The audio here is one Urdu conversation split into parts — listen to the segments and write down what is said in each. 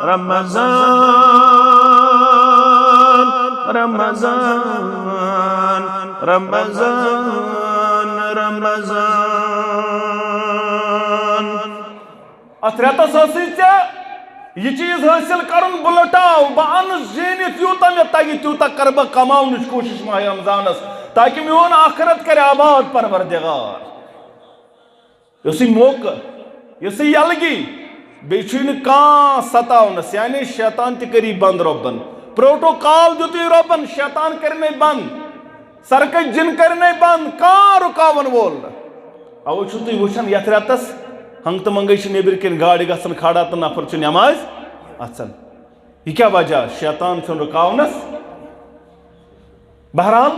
رمضان رمضان رمضان رمضان ات رتس یہ چیز حاصل کرن بلٹاو بہ زینت یوتا مے تگہ تیوتا کر بہ کماونچ کوشش ماہ رمضانس تاکہ میون آخرت کر آباد پروردگار یس موقع یس یلگی بیچھ کان ستاونس یعنی شیطان تہ کری بند ربن پروٹوکال دیتی ربن شیطان کرنے بند سرکش جن کرنے بند کان رکاون وول او چھو تھی وچھن یتھ رتس ہنگ تو منگے نیبر کن گاڑی گھن کھڑا تو نفر نماز اچھن یہ کیا وجہ شیطان چھن رکاونس بہرحال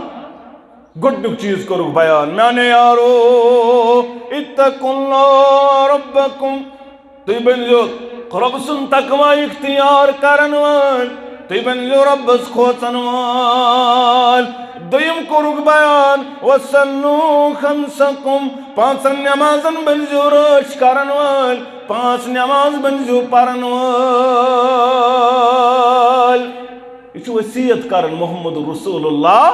گۄڈنیُک چیز کوٚرُکھ بیان میانے یارو اتقوا اللہ ربکم تُہۍ بٔنۍزیو رۄب سُنٛد تقویٰ اختیار کرن وٲلۍ تُہۍ بٔنۍزیو رۄبس کھوژن وٲلۍ دوٚیِم کوٚرُکھ بیان وصلو خمسکم پانٛژن نمازن بٔنۍزیو رٲچھ کرن وٲلۍ پانٛژھ نماز بٔنۍزیو پرن وٲلۍ یہ چھُ وصیت کرن محمد رسول اللہ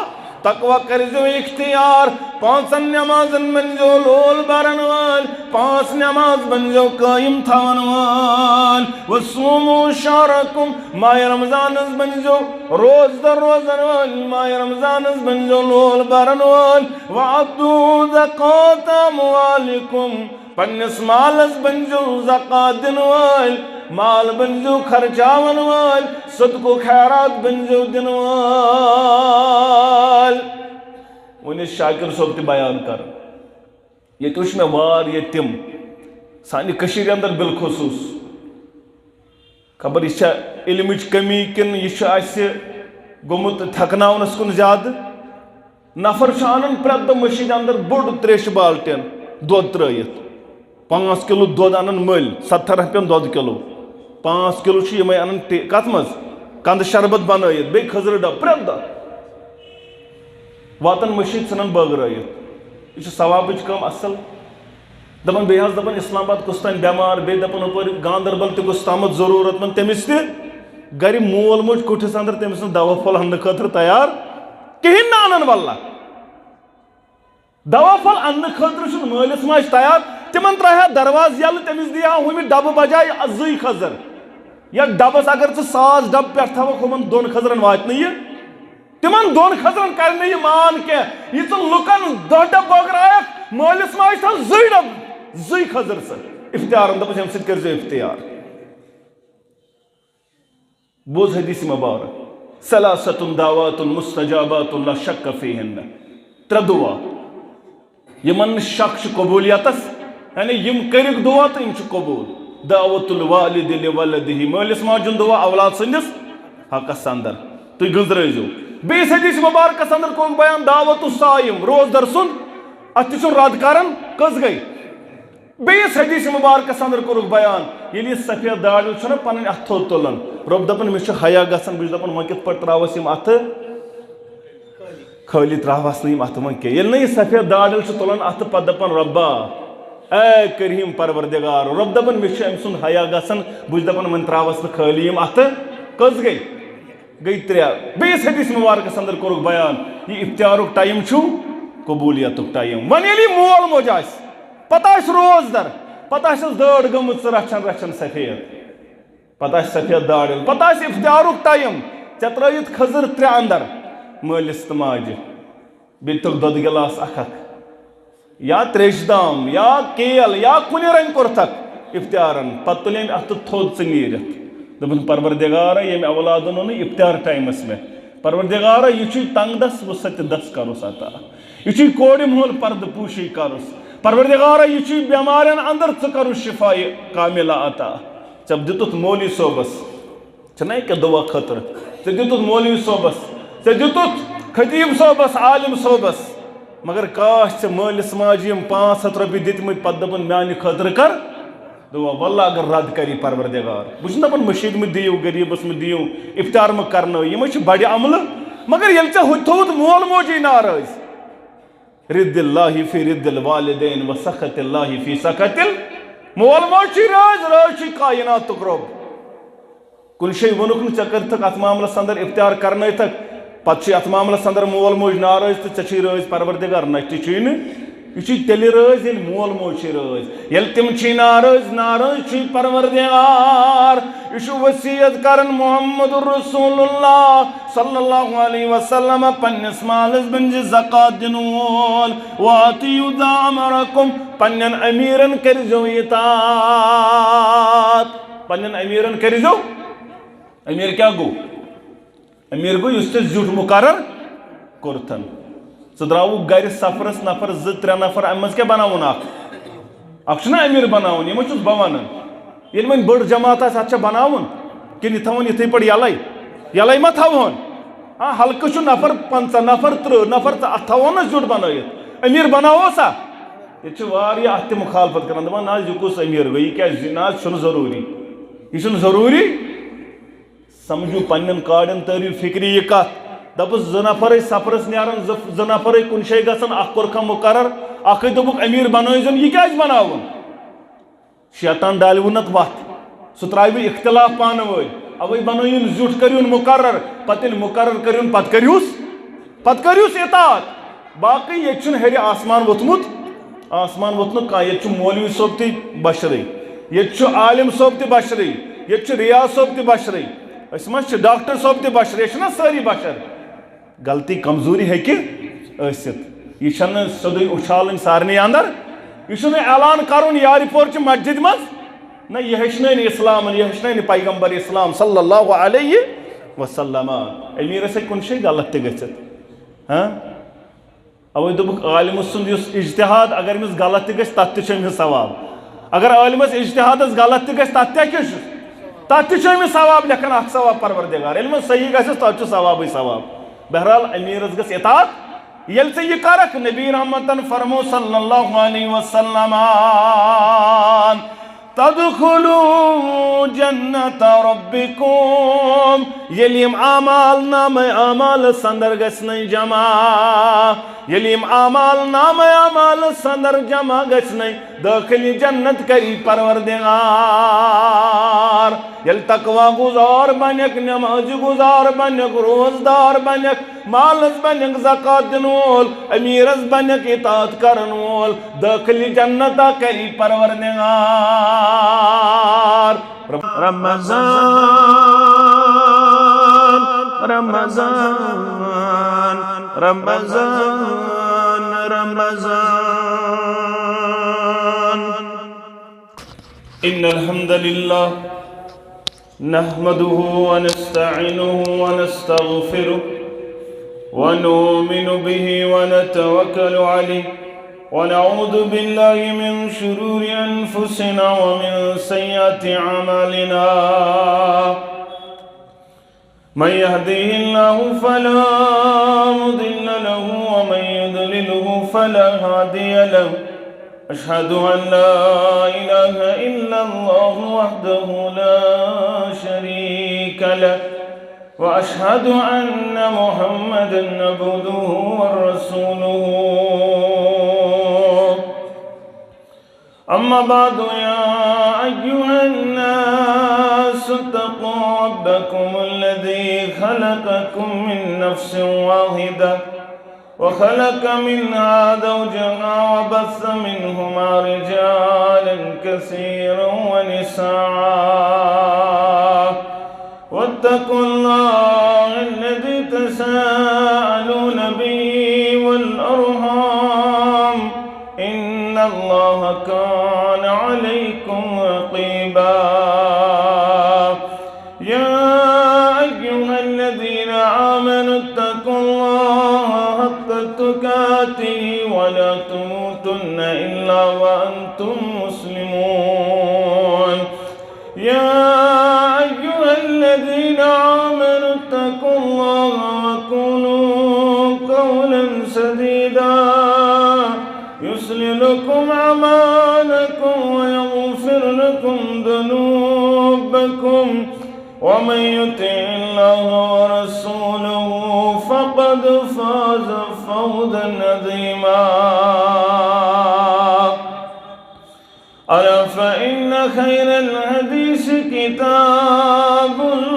تقویٰ کرزیو اختیار پانٛژن نمازن بٔنۍزیو لول برن وٲلۍ پانٛژھ نماز بٔنۍزیو قٲیِم تھاون وٲلۍ وصومو شہرکم ماہ رمضانس بٔنۍزیو روزدر روزن وٲلۍ ماہ رمضانس بٔنۍزیو لول برن وٲلۍ وعدو زکات اموالکم پننس مالس بٔنۍزیو زکات دن وٲلۍ مال بٔنۍزیو خرچاون وٲلۍ صدقو خیرات بٔنۍزیو دن وٲلۍ ون شاکر صٲب تہ بیان کر یہ وچ مے واریاہ تم سانہِ کٔشیٖرِ اندر بالخصوص خبر یہ علمچ کمی کن یہ گومت تھکناونس کن زیادہ نفر انان پرٛٮ۪تھ دۄہ مشیٖد اندر بوٚڑ تریشہِ بالٹین دۄد ترٲیِتھ 5 کلو دۄد انان مٔلۍ 70 رۄپین دۄد کلو 5 کلو چھِ یِمے انان کتھ منٛز کندٕ شربت بنٲیِتھ بیٚیہِ خٔزرٕ ڈبہٕ پرٛٮ۪تھ دۄہ واتن مشیٖد ژھٕنان بٲگرٲیِتھ یہ ثوابٕچ کٲم اصل دپان بیٚیہِ حظ دپان اسلام آباد کُس تام بٮ۪مار بیٚیہِ دپان ہُپٲرۍ گاندربل تہِ کُس تامتھ ضروٗرت منٛد تٔمِس تہِ گرِ مول موج کُٹھِس اندر تٔمِس نہٕ دوا پھوٚل اننہٕ خٲطرٕ تیار کِہیٖنۍ نہٕ انان واللہ دوا پھوٚل اننہٕ خٲطرٕ چھُنہٕ مٲلِس ماجہِ تیار تِمن ترٛایہِ ہا دروازٕ یلہٕ تٔمِس دی ہا ہُمہِ ڈبہٕ بجاے 2 کھٔزٕر یا ڈبس اگر ژٕ 100 ڈبہٕ پٮ۪ٹھ تھاوکھ ہُمن 2 کھٔزرن واتہِ نہٕ یہِ تمن 2 کھٔزرن کر نہٕ یہِ مان کینٛہہ یہِ ژٕ لُکن 10 ڈبہٕ بٲگرایکھ مٲلِس ماجہِ تھاو 2 ڈبہٕ 2 کھٔزٕر ژٕ افتیارن دپس امہِ سۭتۍ کٔرزیو افتیار بوز حدیث مبارک ثلاثة دعوات مستجابات لا شک فیہن 3 دعا یمن شک چھ قبولیتس یعنی یم کرک دعا تو یم چھ قبول دعوت الوالد لولدہ مالس ماجن دعا اولاد سندس حقس اندر تھی گزرزو بیس حدیث مبارکس اندر کو بیان دعوت الصائم روز در سن ات چھ رد کرن کس گئی بیس حدیث مبارکس اندر کو بیان یلی سفید داڑ چھ پن اتھو تلن رب دپن مے چھ حیا گژھن بہ دپن وۄنۍ کِتھ پٲٹھۍ تراوس یم اتھ خالی تراوس نہٕ یم اتھ وۄنۍ کینٛہہ ییٚلہِ نہٕ یہِ سفید داڑ چھ تُلان اتھ پتہٕ دپان رۄبا اے کریم پروردگار رب دپان مے چھ أمۍ سُنٛد حیا گژھن بہ دپان وۄنۍ تراوس نہٕ خالی یم اتھ کٔژ گٔے 3 بیٚیِس حدیث مبارکس اندر کوٚرُکھ بیان یہِ افتیارُک ٹایم چھُ قبولیتُک ٹایم وۄنۍ ییٚلہِ یہِ مول موج آسہِ پتہٕ آسہِ روز در پتہٕ آسٮ۪س دٲڑ گٔمٕژ رچھان سفید پتہٕ آسہِ سفید داڑ پتہٕ آسہِ افتیارُک ٹایم ژےٚ ترٲیِتھ کھٔزٕر 3 اندر مٲلِس تہٕ ماجہِ بیٚیہِ دِتُکھ دۄدٕ گِلاس 1 یا تریشہِ دام یا کیل یا کُنہِ رنٛگہِ کوٚرتھکھ افتیارن پتہٕ تُلہِ أمۍ اَتھٕ تھوٚد ژٕ نیٖرِتھ دپن پروردگارا ییٚمہِ اولادن اوٚن افتیار ٹایمس مےٚ پروردگارا یہِ چھُے تنگ دس وۄنۍ سۄ تہِ دس کروس عطا یہِ چھُے کورِ مول پردٕ پوٗشی کروس پروردگارا یہِ چھُے بٮ۪مارٮ۪ن اندر ژٕ کروس شفایہِ کاملہ عطا ژےٚ دِتُتھ مولوی صٲبس چھُنا ییٚکیٛاہ دُعا خٲطرٕ ژےٚ دِتُتھ مولوی صٲبس ژےٚ دِتُتھ خطیب صٲبس عالم صٲبس مگر کاش ژےٚ مٲلِس ماجہِ یِم 500 رۄپیہِ دِتمٕتۍ پتہٕ دپن میانہِ خٲطرٕ کر دعا واللہ اگر رد کری پروردگار بہٕ چھُس دپان مشیٖد مہٕ دِیِو غریٖبس مہٕ دِیِو افتیار مہٕ کرنٲیِو یِمے چھِ بڑِ عملہٕ مگر ییٚلہِ ژےٚ ہُتہِ تھوٚوُتھ مول موجی ناراض رِد اللہ فی رِد الوالدین و سخط اللہ فی سخط مول موج چھُے رٲضۍ چھُے کایناتُک رۄب کن شے ونک ژے کرتھک ات معاملس اندر اختیار کرنٲیتھک پتہٕ ات معاملس اندر مول موج ناراض تہٕ ژےٚ چھی رٲضۍ پروردگار نتہٕ چھی نہٕ یہ چھی تیٚلہِ رٲضۍ ییٚلہِ مول موج چھی رٲضۍ ییٚلہِ تِم چھی ناراض چھی پروردگار یہ چھُ وصیت کرن محمد رسول اللہ صلی اللہ علیہ وسلم پننس مالس بنجہِ زکات دِنہٕ وول واتیو ذا امرکم پننٮ۪ن امیٖرن کٔرۍزیو اطاعت پننٮ۪ن امیٖرن کٔرۍزیو امیر کیا گو امیر گو یُس ژےٚ زیُٹھ مقرر کوٚرتھن ژٕ درٛاوُکھ گرِ سفرس نفر 2-3 نفر امہِ منٛز کیٛاہ بناوُن اکھ چھُنہ امیر بناوُن یہِ ما چھُس بہٕ ونان ییٚلہِ وۄنۍ بٔڑ جماعت آسہِ اتھ چھا بناوُن کِنہٕ یہِ تھاوُن یِتھٕے پٲٹھۍ یلے ما تھاوہون ہلکہٕ چھُ نفر 50 نفر 30 نفر اتھ تھاوہون نا زیُٹھ بنٲیِتھ امیر بناوو سا ییٚتہِ چھِ واریاہ اتھ تہِ مُخالفت کران دپان نہ حظ یہِ کُس امیر گوٚو یہِ کیٛازِ نہ حظ چھُنہٕ ضروٗری یہِ چھُنہٕ ضروٗری سمجھو پننٮ۪ن کاڑٮ۪ن تٲرِو فکرِ یہِ کتھ دپُس 2 نفر سفرس نیران 2 نفر کُنہِ جایہِ گژھان اکھ کوٚرکھا مُقرر اکھے دوٚپُکھ امیر بنٲیزیون یہِ کیٛازِ بناوُن شیطان ڈالہِ نتہٕ وتھ سُہ ترٛاوِ اختلاف پانہٕ ؤنۍ اوے بنٲیِن زیُٹھ کٔرۍہُن مُقرر پتہٕ ییٚلہِ مُقرر کٔرۍہُن پتہٕ کٔرۍہُس اطاعت باقٕے ییٚتہِ چھُنہٕ ہیٚرِ آسمان ووٚتھمُت نہٕ کانٛہہ ییٚتہِ چھُ مولوی صٲب تہِ بشرٕے ییٚتہِ چھُ عالم صٲب تہِ بشرٕے ییٚتہِ چھُ ریاض صٲب تہِ بشرٕے أسۍ ما چھِ ڈاکٹر صٲب تہِ بشرٕے أسۍ چھِنہ سٲری بشر غلطی کمزوری ہیٚکہِ ٲسِتھ یہِ چھَنہٕ سیوٚدُے اُچھالٕنۍ سارنٕے اندر یہِ چھُنہٕ اعلان کرُن یارِپورچہِ مسجد منٛز نہ یہِ ہیٚچھنٲے اسلامن یہِ ہیٚچھنٲے نہٕ پیغمبر اسلام صلی اللہ علیہ وسلم امیٖرس ہیٚکہِ کُنہِ جایہِ غلط تہِ گٔژھِتھ اوے دوٚپُکھ عالمہٕ سُنٛد یُس اجتِہاد اگر أمِس غلط تہِ گژھِ تتھ تہِ چھُ أمِس ثواب اگر عالمس اجتِہادس غلط تہِ گژھِ تتھ کیٛاہ چھُ تتھ تہِ چھُ أمِس ثواب لیکھان اکھ ثواب پروردگار ییٚلہِ وۄنۍ صحیح گژھٮ۪س تتھ چھُ ثوابٕے ثواب بہرحال امیٖرس گژھِ اطاعت ییٚلہِ ژٕ یہِ کرکھ نبی رحمتن فرمو صلی اللہ علیہ وسلم تدخلوا جنت ربکم ییٚلہِ یِم اعمال نامے اعمالس اندر گژھنَے جمع ییٚلہِ یِم اعمال نامے اعمالس اندر جمع گژھنَے دٲخل جنت کری پروردگار ییٚلہِ تقوا گزار بنیکھ نماز گزار بنیکھ روزدار بنیکھ مالس بنیکھ زکات دِنہٕ وول امیٖرس بنیکھ اطاعت کرن وول دٲخل جنتا کری پروردگار رمضان رمضان رمضان رمضان ان الحمد لله نحمده ونستعينه ونستغفره ونؤمن به ونتوكل عليه ونعوذ بالله من شرور أنفسنا ومن سيئات أعمالنا من يهده الله فلا مضل له ومن يضلله فلا هادي له أشهد أن لا إله إلا الله وحده لا شريك له وأشهد أن محمدًا عبده ورسوله أما بعد يا أيها الناس اتقوا ربكم الذي خلقكم من نفس واحدة وخلق منها زوجها وبث منهما رجالا كثيرا ونساء واتقوا الله الذي تساءلون به والأرحام إن الله كان عليكم رقيبا يا أيها الذين آمنوا اتقوا الله حق تقاته ولا تموتن إلا وأنتم مسلمون يا أيها الذين آمنوا اتقوا الله وقولوا قولا سديدا يصلح لكم أعمالكم ويغفر لكم ذنوبكم ومن يطع الله ورسوله فقد فاز فوزا عظيما ألا فإن خير الحديث كتاب الله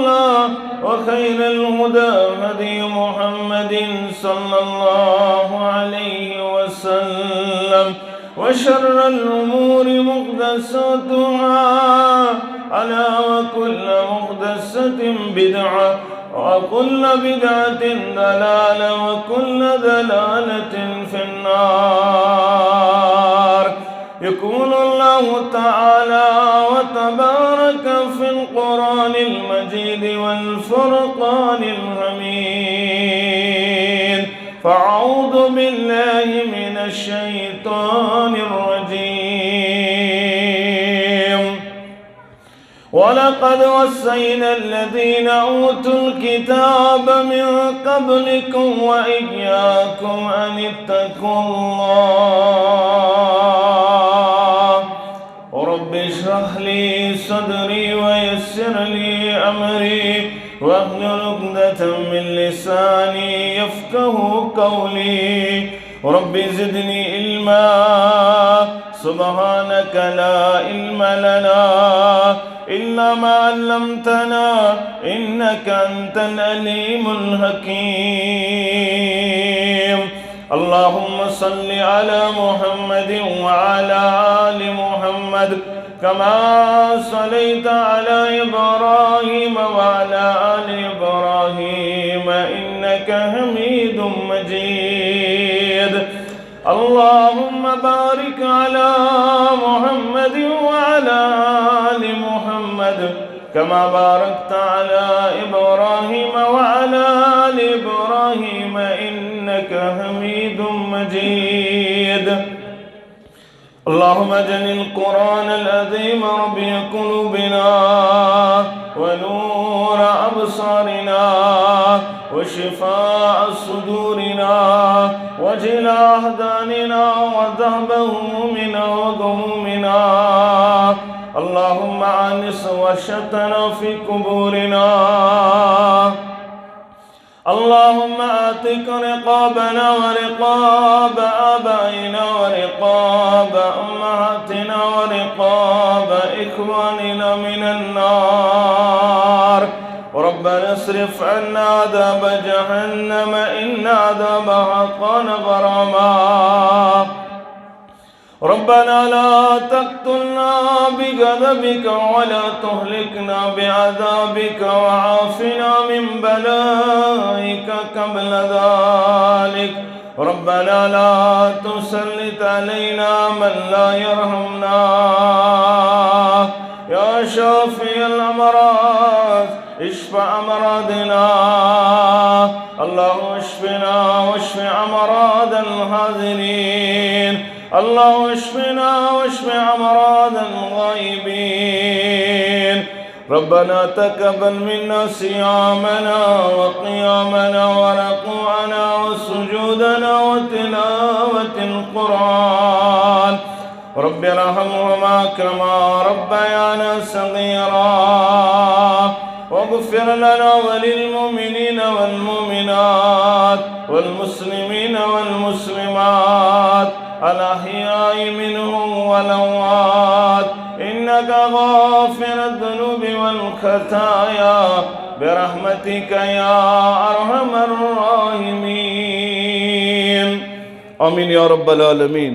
وخير الهدى هدي محمد صلى الله عليه وسلم وشر الأمور محدثاتها ألا وكل محدثة بدعة وكل بدعة ضلالة وكل ضلالة في النار. يقول الله تعالى وتبارك في القرآن المجيد والفرقان الحميد: فأعوذ بالله من الشيطان الرجيم. ولقد وصينا الذين أوتوا الكتاب من قبلكم وإياكم أن اتقوا الله. رب اشرح لي صدري ويسر لي أمري واحلل عقدة من لساني يفقه قولي. رب زدني علما سبحانك لا علم لنا إلا ما علمتنا إنك أنت العليم الحكيم. اللهم صل على محمد وعلى آل محمد كما صليت على إبراهيم وعلى آل إبراهيم إنك حميد مجيد. اللهم بارك على محمد وعلى آل محمد كما باركت على إبراهيم وعلى آل إبراهيم إنك حميد مجيد. اللهم اجعل القرآن العظيم ربيع قلوبنا ونور أبصارنا وشفاء صدورنا وجلاء أحزاننا وذهب همومنا وغمومنا. اللهم آنس وحشتنا في قبورنا. اللهم آتك رقابنا ورقاب آبائنا ورقاب أمهاتنا ورقاب إخواننا من النار. ربنا اصرف عنا عذاب جهنم إن عذابها كان غراما. ربنا لا تقتلنا بغضبك ولا تهلكنا بعذابك وعافنا من بلائك قبل ذلك. ربنا لا تسلط علينا من لا يرحمنا. يا شافي الأمراض اشف أمراضنا. اللهم اشفنا واشف أمراض الحاضرين. اللهم اشفنا واشف أمراض الغائبين. ربنا تقبل منا صيامنا وقيامنا وركوعنا وسجودنا وتلاوة القرآن. رب ارحمهما كما ربيانا صغيرا. واغفر لنا وللمؤمنين والمؤمنات والمسلمين والمسلمات الأحياء منهم والأموات إنك غافر الذنوب والخطايا برحمتك يا أرحم الراحمين. آمين يا رب العالمين.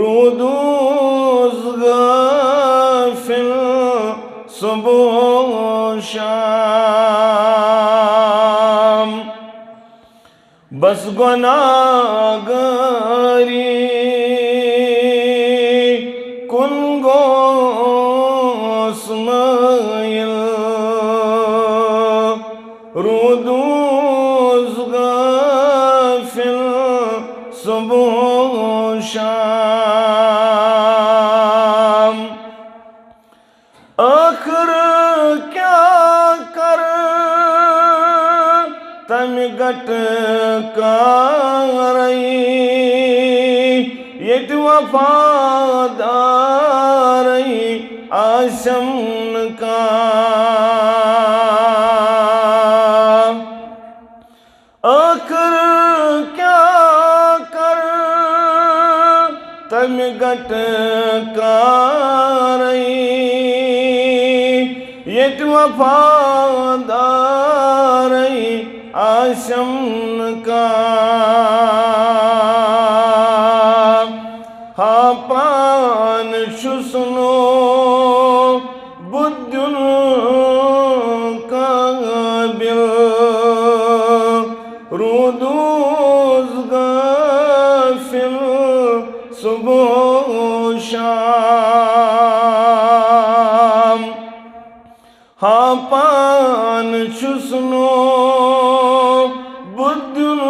رودوز غافل صبح شام بس گناہگاری کن گوس مائل رودوز غافل صبح شام آخر کیا کر تم گٹ کاری یت وفاداری آشم کا آخر کیا کر تم گٹ کاری یت وفاداری آشم کا ہاں پران شسنو بدن قابل رودوز غافل صبح شام ہاں پان شسنو بدن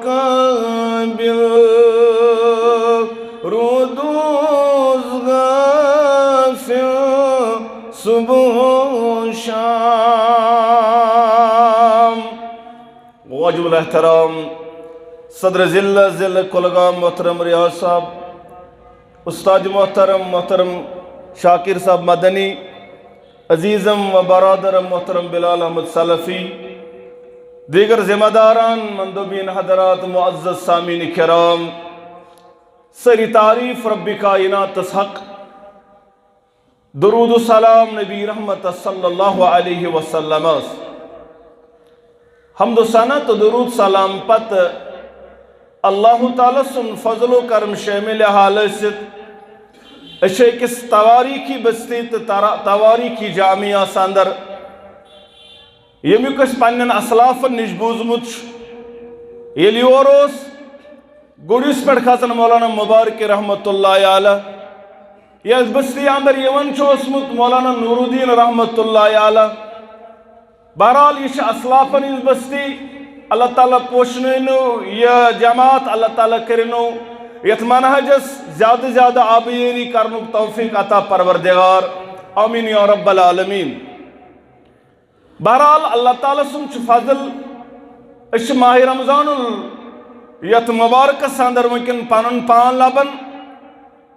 قابل رودوز غافل صبح شام واجب الاحترام صدر ضلع کلگام محترم ریاض صاحب استاد محترم شاکر صاحب مدنی عزیزم و برادرم محترم بلال احمد سلفی دیگر ذمہ داران مندوبین حضرات معزز سامعین کرام سری تعریف رب کائنات حق درود و سلام نبی رحمت صلی اللہ علیہ وسلم حمد و ثنا تو درود سلام پت اللہ تعالی سن فضل و کرم شامل حالت کس تواریخی بستی تواریخی جامعہ ساندر یمیک اس پنن اسلافن نش بوزمت یلی اوروس گوڑیس پڑھ کھاتن مولانا مبارک رحمت اللہ علیہ یہ اس بستی اندر یون چوسمت مولانا نور الدین رحمت اللہ علیہ بہرحال یہ اسلافن اس بستی اللہ تعالیٰ پوشنو یہ جماعت اللہ تعالیٰ کرنو یت منہجس زیادہ آبیری کرنک توفیق عطا پروردگار آمین یا رب العالمین بہرحال اللہ تعالیٰ سن فضل اس ماہ رمضان یت مبارک اندر ونکن پنن پان لبن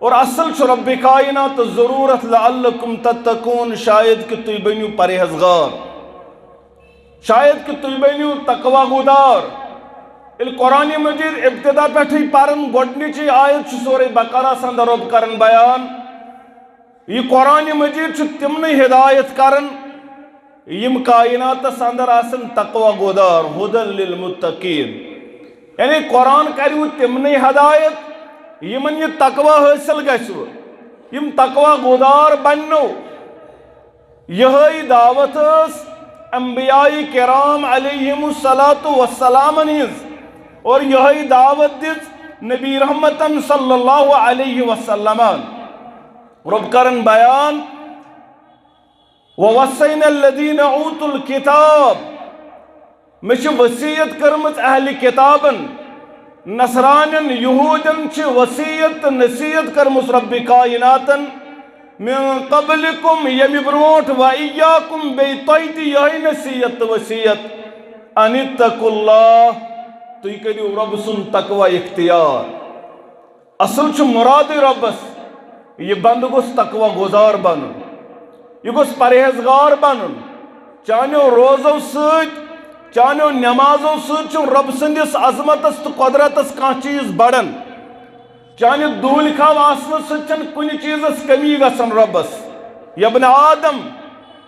اور اصل رب کائنات ضرورت لعلکم تتقون شاید کہ تُوی بنیو پرہیزگار شاید کہ تُوی بنیو تقوی گودار قرآن مجید ابتدا پہ پرن گۄڈنِچی آیت سورہ بقرہ اندر رب کرن بیان یہ قرآن مجید تمن ہدایت کرن یم کائنات اندر آسن تقوی گودار ہدن للمتقین یعنی قرآن کریو تمن ہدایت یمن یہ تقوی حاصل گژھو یم تقوی گودار بنو یہی دعوت انبیاء کرام علیہم الصلاۃ والسلام ہنز اور یہی دعوت دِژ نبی رحمتن صلی اللہ علیہ وسلم رب کرن بیان وَوَصَّيْنَا الَّذِينَ أُوتُوا الْكِتَابَ مش وصیت کرمت اہل کتابن نصرانین یہودن چھ وصیت نصیحت کرمت رب کائناتن من قبلکم یمی برونٹ و ایاکم بیتویتی یہی نصیحت وصیت ان اتقوا اللہ تو یہ کریو رب سن تقوی اختیار اصل چھ مراد ربس یہ بند گوس تقوی گزار بنن یہ گوس پرہیزگار بنن چانیو روزو سۭتۍ چانیو نمازو سۭتۍ چھُ رب سندس عظمتس تو قدرتس کانٛہہ چیز بڑن چانیو دول کھاو آسنس سۭتۍ چھنہٕ کُنہِ چیزس کمی گژھان ربس یا ابن آدم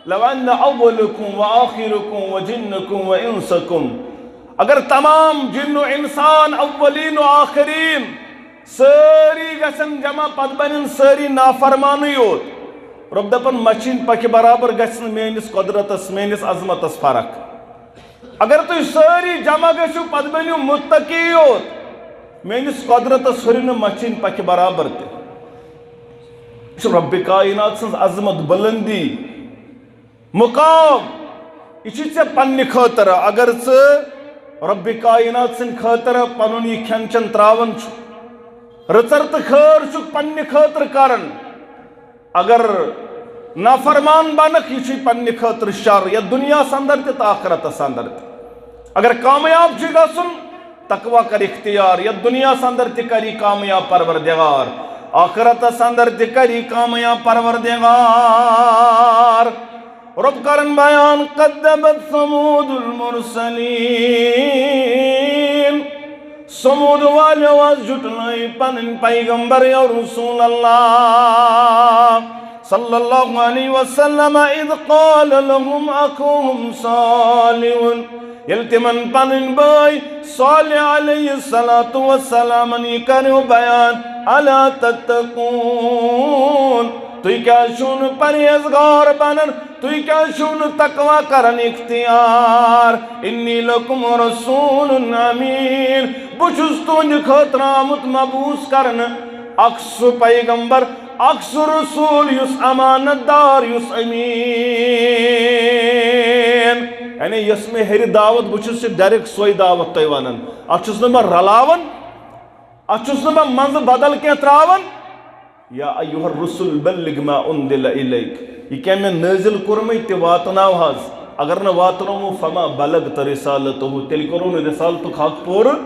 لو ان اولکم و آخرکم و جنکم و انسکم اگر تمام جن و انسان اولین و آخرین ساری گژھن جمع پتہ بنن ساری نافرمانٕے یوت رب دپان مچھِنۍ پکہِ برابر گژھِ نہٕ میٲنِس قۄدرتس میٲنِس عظمتس فرق اگر تُہۍ سٲری جمع گٔژھِو پتہٕ بٔنِو مُتقی یوت میٲنِس قۄدرتس ہُرِ نہٕ مچھِنۍ پکہِ برابر تہِ یہِ چھِ رۄبِ کائنات سٕنٛز عظمت بلندی مقام یہ ژےٚ پننہِ خٲطرٕ اگر ژٕ رۄبِ کائنات سٕنٛدِ خٲطرٕ پنُن یہِ کھٮ۪ن چٮ۪ن تراوان چھُ رٕژر تہٕ خٲر چھُکھ پننہِ خٲطرٕ کران اگر نافرمان بنکھ یہ چھُے پننہِ خٲطرٕ شر یتھ دُنیاہس اندر تہِ تہٕ آخرتس اندر تہِ اگر کامیاب چھُے گژھُن تقوا کر اختیار یتھ دُنیاہس اندر تہِ کری کامیاب پروردگار آخرتس اندر تہِ کری کامیاب پروردگار رب کرن بیان قدمت ثمود المرسلین سمود والیو آز جھٹلائی پنن پیغمبر یا رسول اللہ صلی اللہ علیہ وسلم اذ قال لهم اخوهم صالح یلتمن پنن بائی صالح علیہ السلام یہ کرو بیان الا تتقون تُہۍ کیٛازِ چھُو نہٕ پرہیزگار بنن تُہۍ کیٛازِ چھُو نہٕ تقوا کرن اختیار انی لکم رسول امین بہٕ چھُس تُہنٛدِ خٲطرٕ آمُت مبعوث کرنہٕ اکھ سُہ پیغمبر اکھ سُہ رسول یُس امانت دار یُس امیٖن یعنی یۄس مےٚ ہیٚرِ دعوت بہٕ چھُس یہِ ڈایریکٹ سۄے دعوت تۄہہِ ونان اتھ چھُس نہٕ بہٕ رلاوان اتھ چھُس نہٕ بہٕ منٛزٕ بدل کینٛہہ تراوان یا ایوہ الرسل بلغ ما انزل الیک یہ کیا میں نازل کرمے تہِ واتناو حظ اگر نہ واتنومو فما بلغت رسالتہ تیٚلہِ کوٚرُو نہٕ رسالتُک حق پوٗرٕ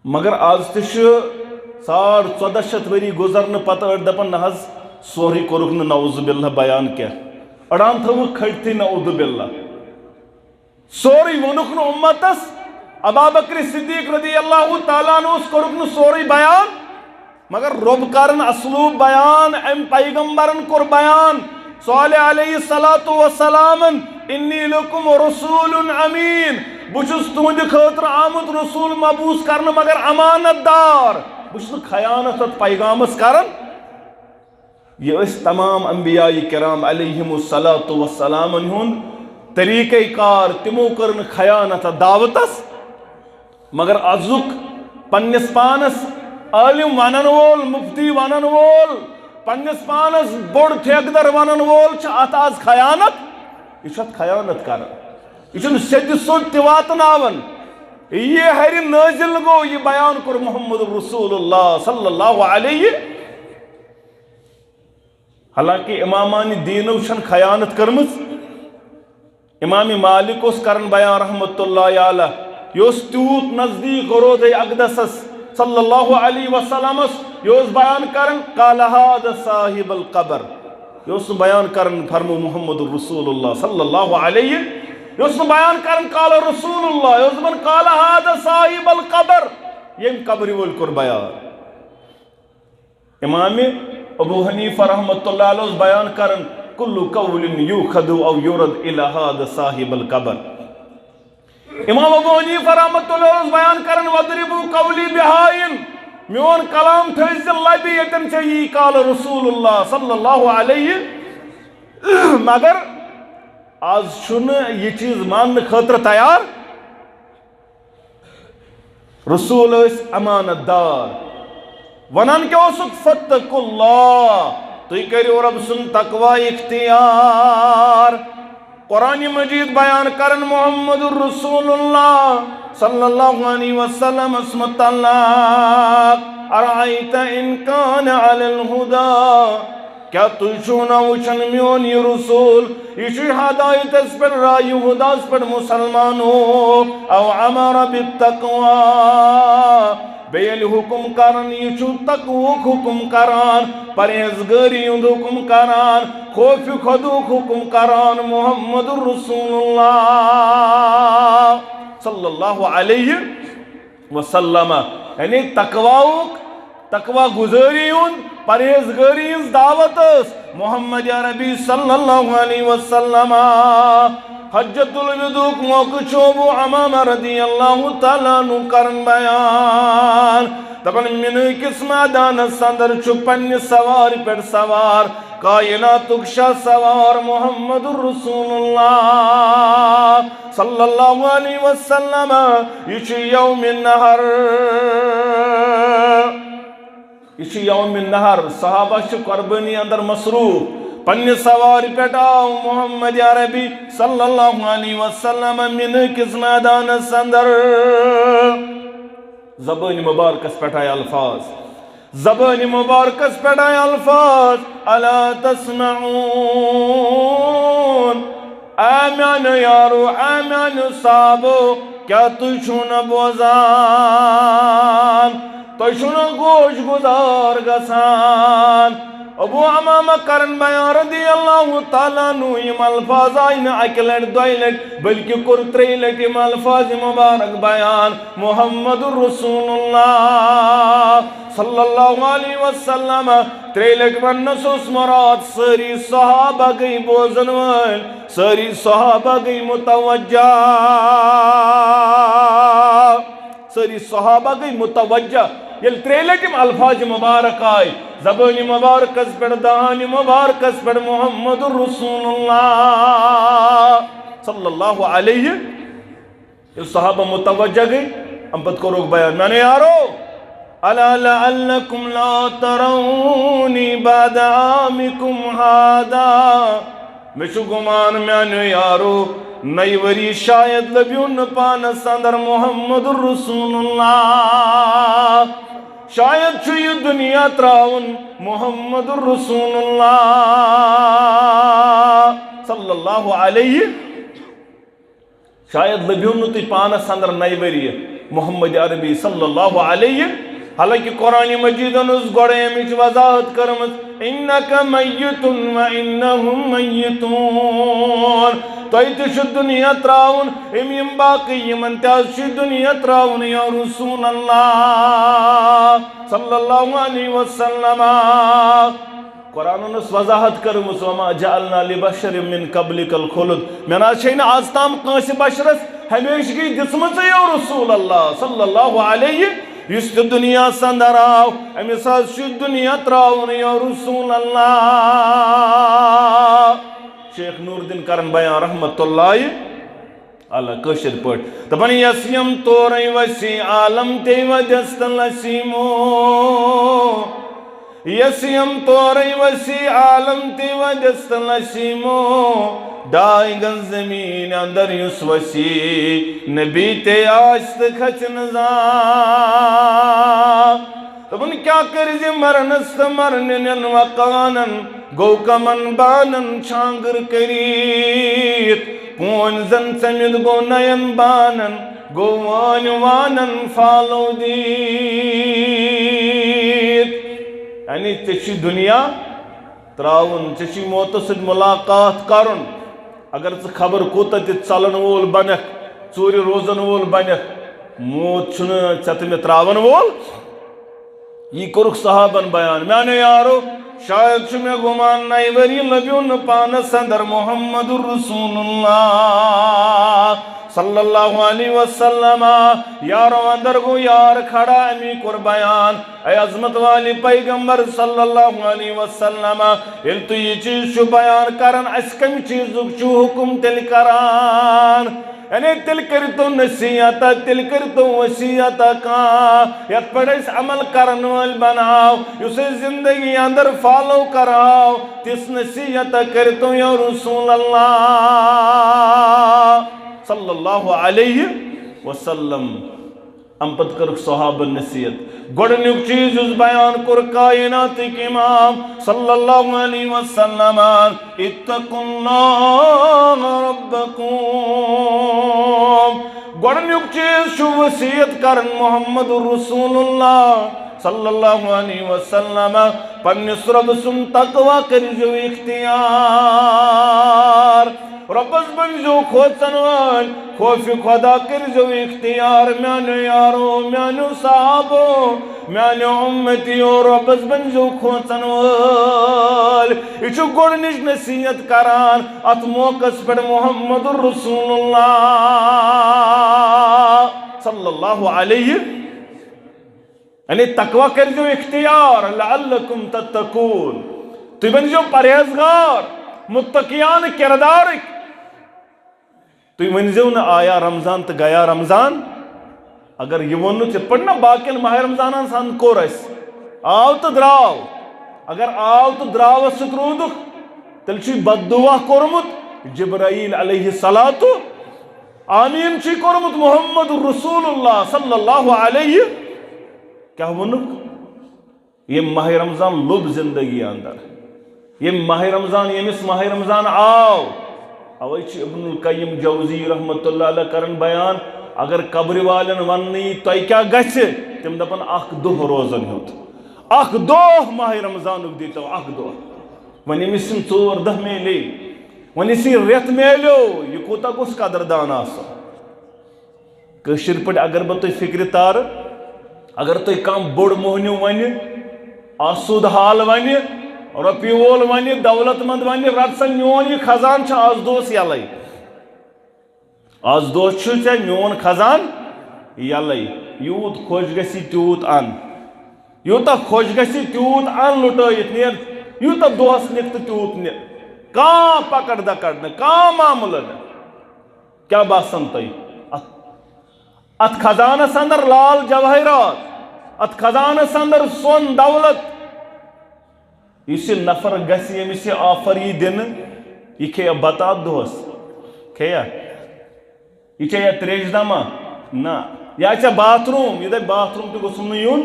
مگر آز تہِ چھُ 1400 ؤری گُزرنہٕ پتہٕ أڑۍ دپان نہ حظ سورُے کوٚرُکھ نہٕ نعوذ باللہ بیان کینٛہہ أڑہان تھٲوٕکھ کھٔٹتھٕے نعوذ باللہ سورُے ووٚنُکھ نہٕ اُمتس ابابکر صدیق رضی اللہ تعالیٰ عنہس کوٚرُکھ نہٕ سورُے بیان مگر رب کرن اسلوب بیان ام پیغمبرن کور بیان صالح علیہ السلام انی لکم رسول امین بہٕ چھُس تُہنٛدِ خٲطرٕ آمُت رسول مبعوث کرنہٕ مگر امانت دار بہٕ چھُس نہٕ خیانت اتھ پیغامس کران یہ ٲسۍ تمام انبیاء کرام علیہم السلام ہُنٛد طریقہ کار تِمو کٔر نہٕ خیانت اتھ دعوتس مگر ازُک پننس پانس عالم ونن وول مفتی ونن وول پننس پانس بوڑ ٹھیکدر ونن وول چھ ات آز خیانت یہ چھت خیانت کرن یہ چھن سیدِ سوٚد تہِ واتناون یہ ہر نازل گو یہ بیان کور محمد رسول اللہ صلی اللہ علیہ حالانکہ امامان دینو چھن خیانت کرمز امام مالک اس کرن بیان رحمت اللہ علیہ یہ تیوت نزدیک روضہ اقدسس صلی اللہ علیہ وسلم یہ بیان کرن قال هذا صاحب القبر یہ بیان کرن فرمو محمد رسول اللہ صلی اللہ علیہ یہ بیان کرن قال رسول اللہ یہ قال هذا صاحب القبر یم قبر وول کور بیان امام ابو حنیفہ رحمت اللہ علیہ بیان کرن کل قول یوخذ او یرد الى هذا صاحب القبر امام ابو حنیفہ رحمت اللہ بیان کرن وضربو قولی بہائن میون کلام تھیز لبی یتن چاہیے قال رسول اللہ صلی اللہ علیہ مگر آز چھن یہ چیز ماننے خاطر تیار رسول اس امانت دار ونان کیا اسک فتق اللہ تو کریو رب سن تقوی اختیار قرآن مجید بیان کرن محمد الرسول اللہ صلی اللہ علیہ وسلم اسمت اللہ ارائیت ان کان علی الہدا کیا تجھونا وچن میون یہ رسول یہ ہدایت اس پر رائی ہدا اس پر مسلمانوں او عمر بالتقوی بیل حکم کرن یہ تقویق حکم کران پرہیزگاری حکم کران خوف خدوق حکم کران محمد الرسول اللہ صلی اللہ علیہ وسلم یعنی تقوی گزاری پرہیزگاری دعوت محمد عربی صلی اللہ علیہ وسلم حجت الودوع موقع چھو ابو عمامہ رضی اللہ تعالیٰ عنہ کرن بیان دپن من کس میدان اندر چھو پنہ سوار پہ سوار کائناتک شاہ سوار محمد رسول اللہ صلی اللہ علیہ وسلم یہ یوم النہر یہ یوم النہر صحابہ چھ قربانی اندر مصروف پنہ سوار پہ آو محمد عربی صلی اللہ علیہ وسلم من کس میدان اندر زبان مبارکس پہ آئے الفاظ زبان مبارکس پہ آئے الفاظ الا تسمعون اے میان یارو اے میان صحابو کیا تجھونا بوزان تجھونا گوش گزار گسان ابو عمامہ کرن بیان رضی اللہ تعالیٰ عنہ یم الفاظ آئین اکی لٹ دوئی لٹ بلکہ کر تری لٹ یم الفاظ مبارک بیان محمد رسول اللہ صلی اللہ علیہ وسلم تری لٹ ونسوس مراد ساری صحابہ گئی بوزن وال ساری صحابہ گئی متوجہ ساری صحابہ گئی متوجہ یل تری لٹم الفاظ مبارک آئی زبان مبارکس پر دہان مبارکس پر محمد رسول اللہ صلی اللہ علیہ یہ صحابہ متوجہ گئی ہم پت کرو بیان میں نے یارو الا لعلکم لا ترونی بعد عامکم ہادا میں چھو گمان میں نے یارو نئی وری شاید لبیون پانس اندر محمد رسول اللہ شاید چھو یہ دنیا تراؤن محمد رسول اللہ صلی اللہ علیہ شاید لبیون تی پانس اندر نئی وری محمد عربی صلی اللہ علیہ حالانکہ قرآن مجید اس گوڑے امیچ وضاحت کرمت انکا میتون و انہم میتون تو ایتش دنیا تراؤن امیم باقی یمن تیاز دنیا تراؤن یا رسول اللہ صلی اللہ علیہ وسلم قرآن اس وضاحت کرمت وما جعلنا لبشر من قبلک الخلد میں ناشین آزتام قانس بشرس ہمیشگی جسمت یا رسول اللہ صلی اللہ علیہ اس دنیا سندر آو امیس شد دنیا تراؤن یا رسول اللہ شیخ نور الدین کرن بیان رحمت اللہ اللہ کشر پڑھ دپن یسیم توری وسی عالم تی وجست لسیمو یسیم توری وسی عالم تی وجست لسیمو ڈائی گن زمین اندر یس وسی نبی تے آشت کھچ نظام تب ان کیا کرزی مرنست مرنن وقانن گو کمن بانن چھانگر کریت پون زن سمید گو نین بانن گو وان وانن فالو دیت یعنی چشی دنیا تراؤن چشی موتسد ملاقات کرن اگر ژٕ خبر کوتاہ تہِ ژلن وول بنکھ ژوٗرِ روزن وول بنکھ موت چھُنہٕ ژےٚ تہٕ مےٚ ترٛاون وول یی کوٚرُکھ صحابن بیان میانیو یارو شاید چھُ مےٚ گُمان نَیہِ ؤری لبیو نہٕ پانس اندر محمد رسول اللہ صلی اللہ علیہ وسلم یارو اندر گو یار کھڑا امی کر بیان اے عظمت والی پیغمبر صلی اللہ علیہ وسلم یل تو یہ چیز چھو بیان کرن اس کم چیزک چھو حکم تل کران یعنی تل کر تو نصیحتا تل کر تو وسیعتا کان یت پڑ اس عمل کرن وال بناو اسے زندگی اندر فالو کراو تس نصیحتا کر تو یا رسول اللہ صلی اللہ علیہ وسلم ام پت کرک صحابہ نصیحت گوڑنیک چیز اس بیان کر کائنات کے امام صلی اللہ علیہ وسلم اتقوا اللہ ربکم گوڑنیک چیز شو وصیت کرن محمد رسول اللہ صلی اللہ علیہ وسلم پنس رب سن تقوی کر جو اختیار ربس بنزو کھوچن وال خوف خدا کرزو اختیار میانو یارو میانو صحابو میانو امتیو ربس بنزو کھوچن وال یہ گۄڈنِچ نصیحت کران ات موقع پر محمد رسول اللہ صلی اللہ علیہ یعنی تقوی کرزو اختیار لعلکم تتقون تو بنزو پرہیزگار متقیان کردارک تو ونزو نا آیا رمضان تو گیا رمضان اگر یہ ونو چھ پڑھنا باقی ماہ رمضان سان کور اس آو تو دراو اگر آو تو دراو سترودک تل چھ بد دعا کورمت جبرائیل علیہ الصلاۃ آمین چھ کورمت محمد رسول اللہ صلی اللہ علیہ کیا ونک یہ ماہ رمضان لب زندگی اندر یہ ماہ رمضان یمس ماہ رمضان آو اوے چھ ابن القیم جوزی رحمت اللہ علیہ کرن بیان اگر قبر والن ونی تو کیا گژھِ تم دپن اخ دہ روزن ہیوت اخ دہ ماہ رمضان دیتو اخ دہ ون یمس 14 میلے ون یس ریت میلیو یہ کوتا گوس قدردان آسن کشیر پٹ اگر بہ تھی فکر تار اگر تھی کم بوڑ موہنیو ون آسود حال ون رۄپیہِ وول ونہِ دولت مند ونہِ رٹ سا میون یہ خزان چھ آز دوس یلے آز دوس چھ ژےٚ میون خزان یلے یوت خوش گژھی تیوت ان یوتاہ خوش گژھی تیوت ان لٹٲیِتھ نیر یوتاہ دۄہس نِکھ تہٕ تیوت نہِ کانٛہہ پکڑ دکڑ نہٕ کانٛہہ معاملہٕ نہٕ کیٛاہ باسان تۄہہِ ات خزانس اندر لال جواہرات ات خزانس اندر سون دولت اس نفر گھس یمس یہ آفر یہ دن یہ کھیا بتا دہس کھیا یہ چھ تریش دما نا یا چھ باتھ روم یہ باتھ روم تہ گوسم نہ یون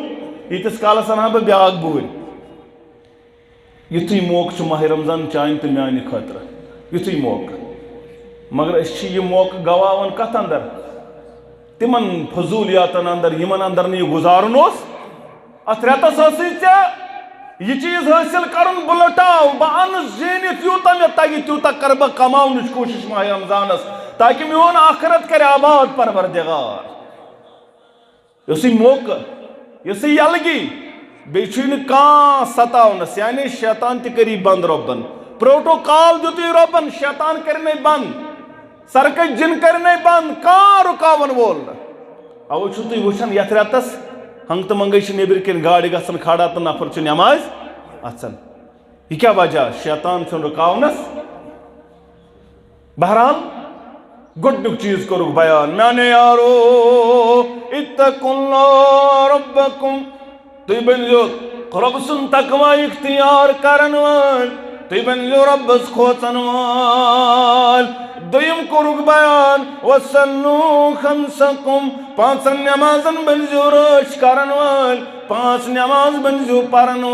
یتس کالس انہا بہ بیاکھ بوٗرۍ یتھُے موقع چھ ماہ رمضان چانہِ تہ میانہِ خٲطرٕ یتھُے موقع مگر اس چھ یہ موقع گواون کتھ اندر تمن فضولیاتن اندر یمن اندر نہ یہ گزارن اوس ات ریتس ٲسٕے ژےٚ یہ چیز حاصل کرن بہ لٹاو بہ ان زینت یوتہ مے تگہ تیوتہ کر بہ کماونچ کوشش ماہ رمضانس تاکہ میون آخرت کرے آباد پروردگار یسی موقع یسی یلگی بیچ کان ستاونس یعنی شیطان تہ کری بند ربن پروٹوکال دیتی ربن شیطان کرنے بند سرکش جن کرنے بند کان رکاون وول اوے چھو تھی وچھن یتھ ریتس ہنگ تو منگے نیبر کن گاڑی گھن کھڑا تو نفر چھ نماز اچھن یہ کیا وجہ شیطان چھ رکاونس بہرحال گۄڈنیُک چیز کوٚرُکھ بیان میانے یارو اتقوا اللہ ربکم تُہۍ بٔنزیو رۄب سُنٛد تقویٰ اختیار کرن وٲلۍ تُہۍ بٔنزیو رۄبس کھوژن وٲلۍ دوٚیِم کوٚرُکھ بیان وصلو خمسکم پانٛژن نمازن بٔنزیو رٲچھ کرن وٲلۍ پانٛژھ نماز بٔنزیو پرن وٲلۍ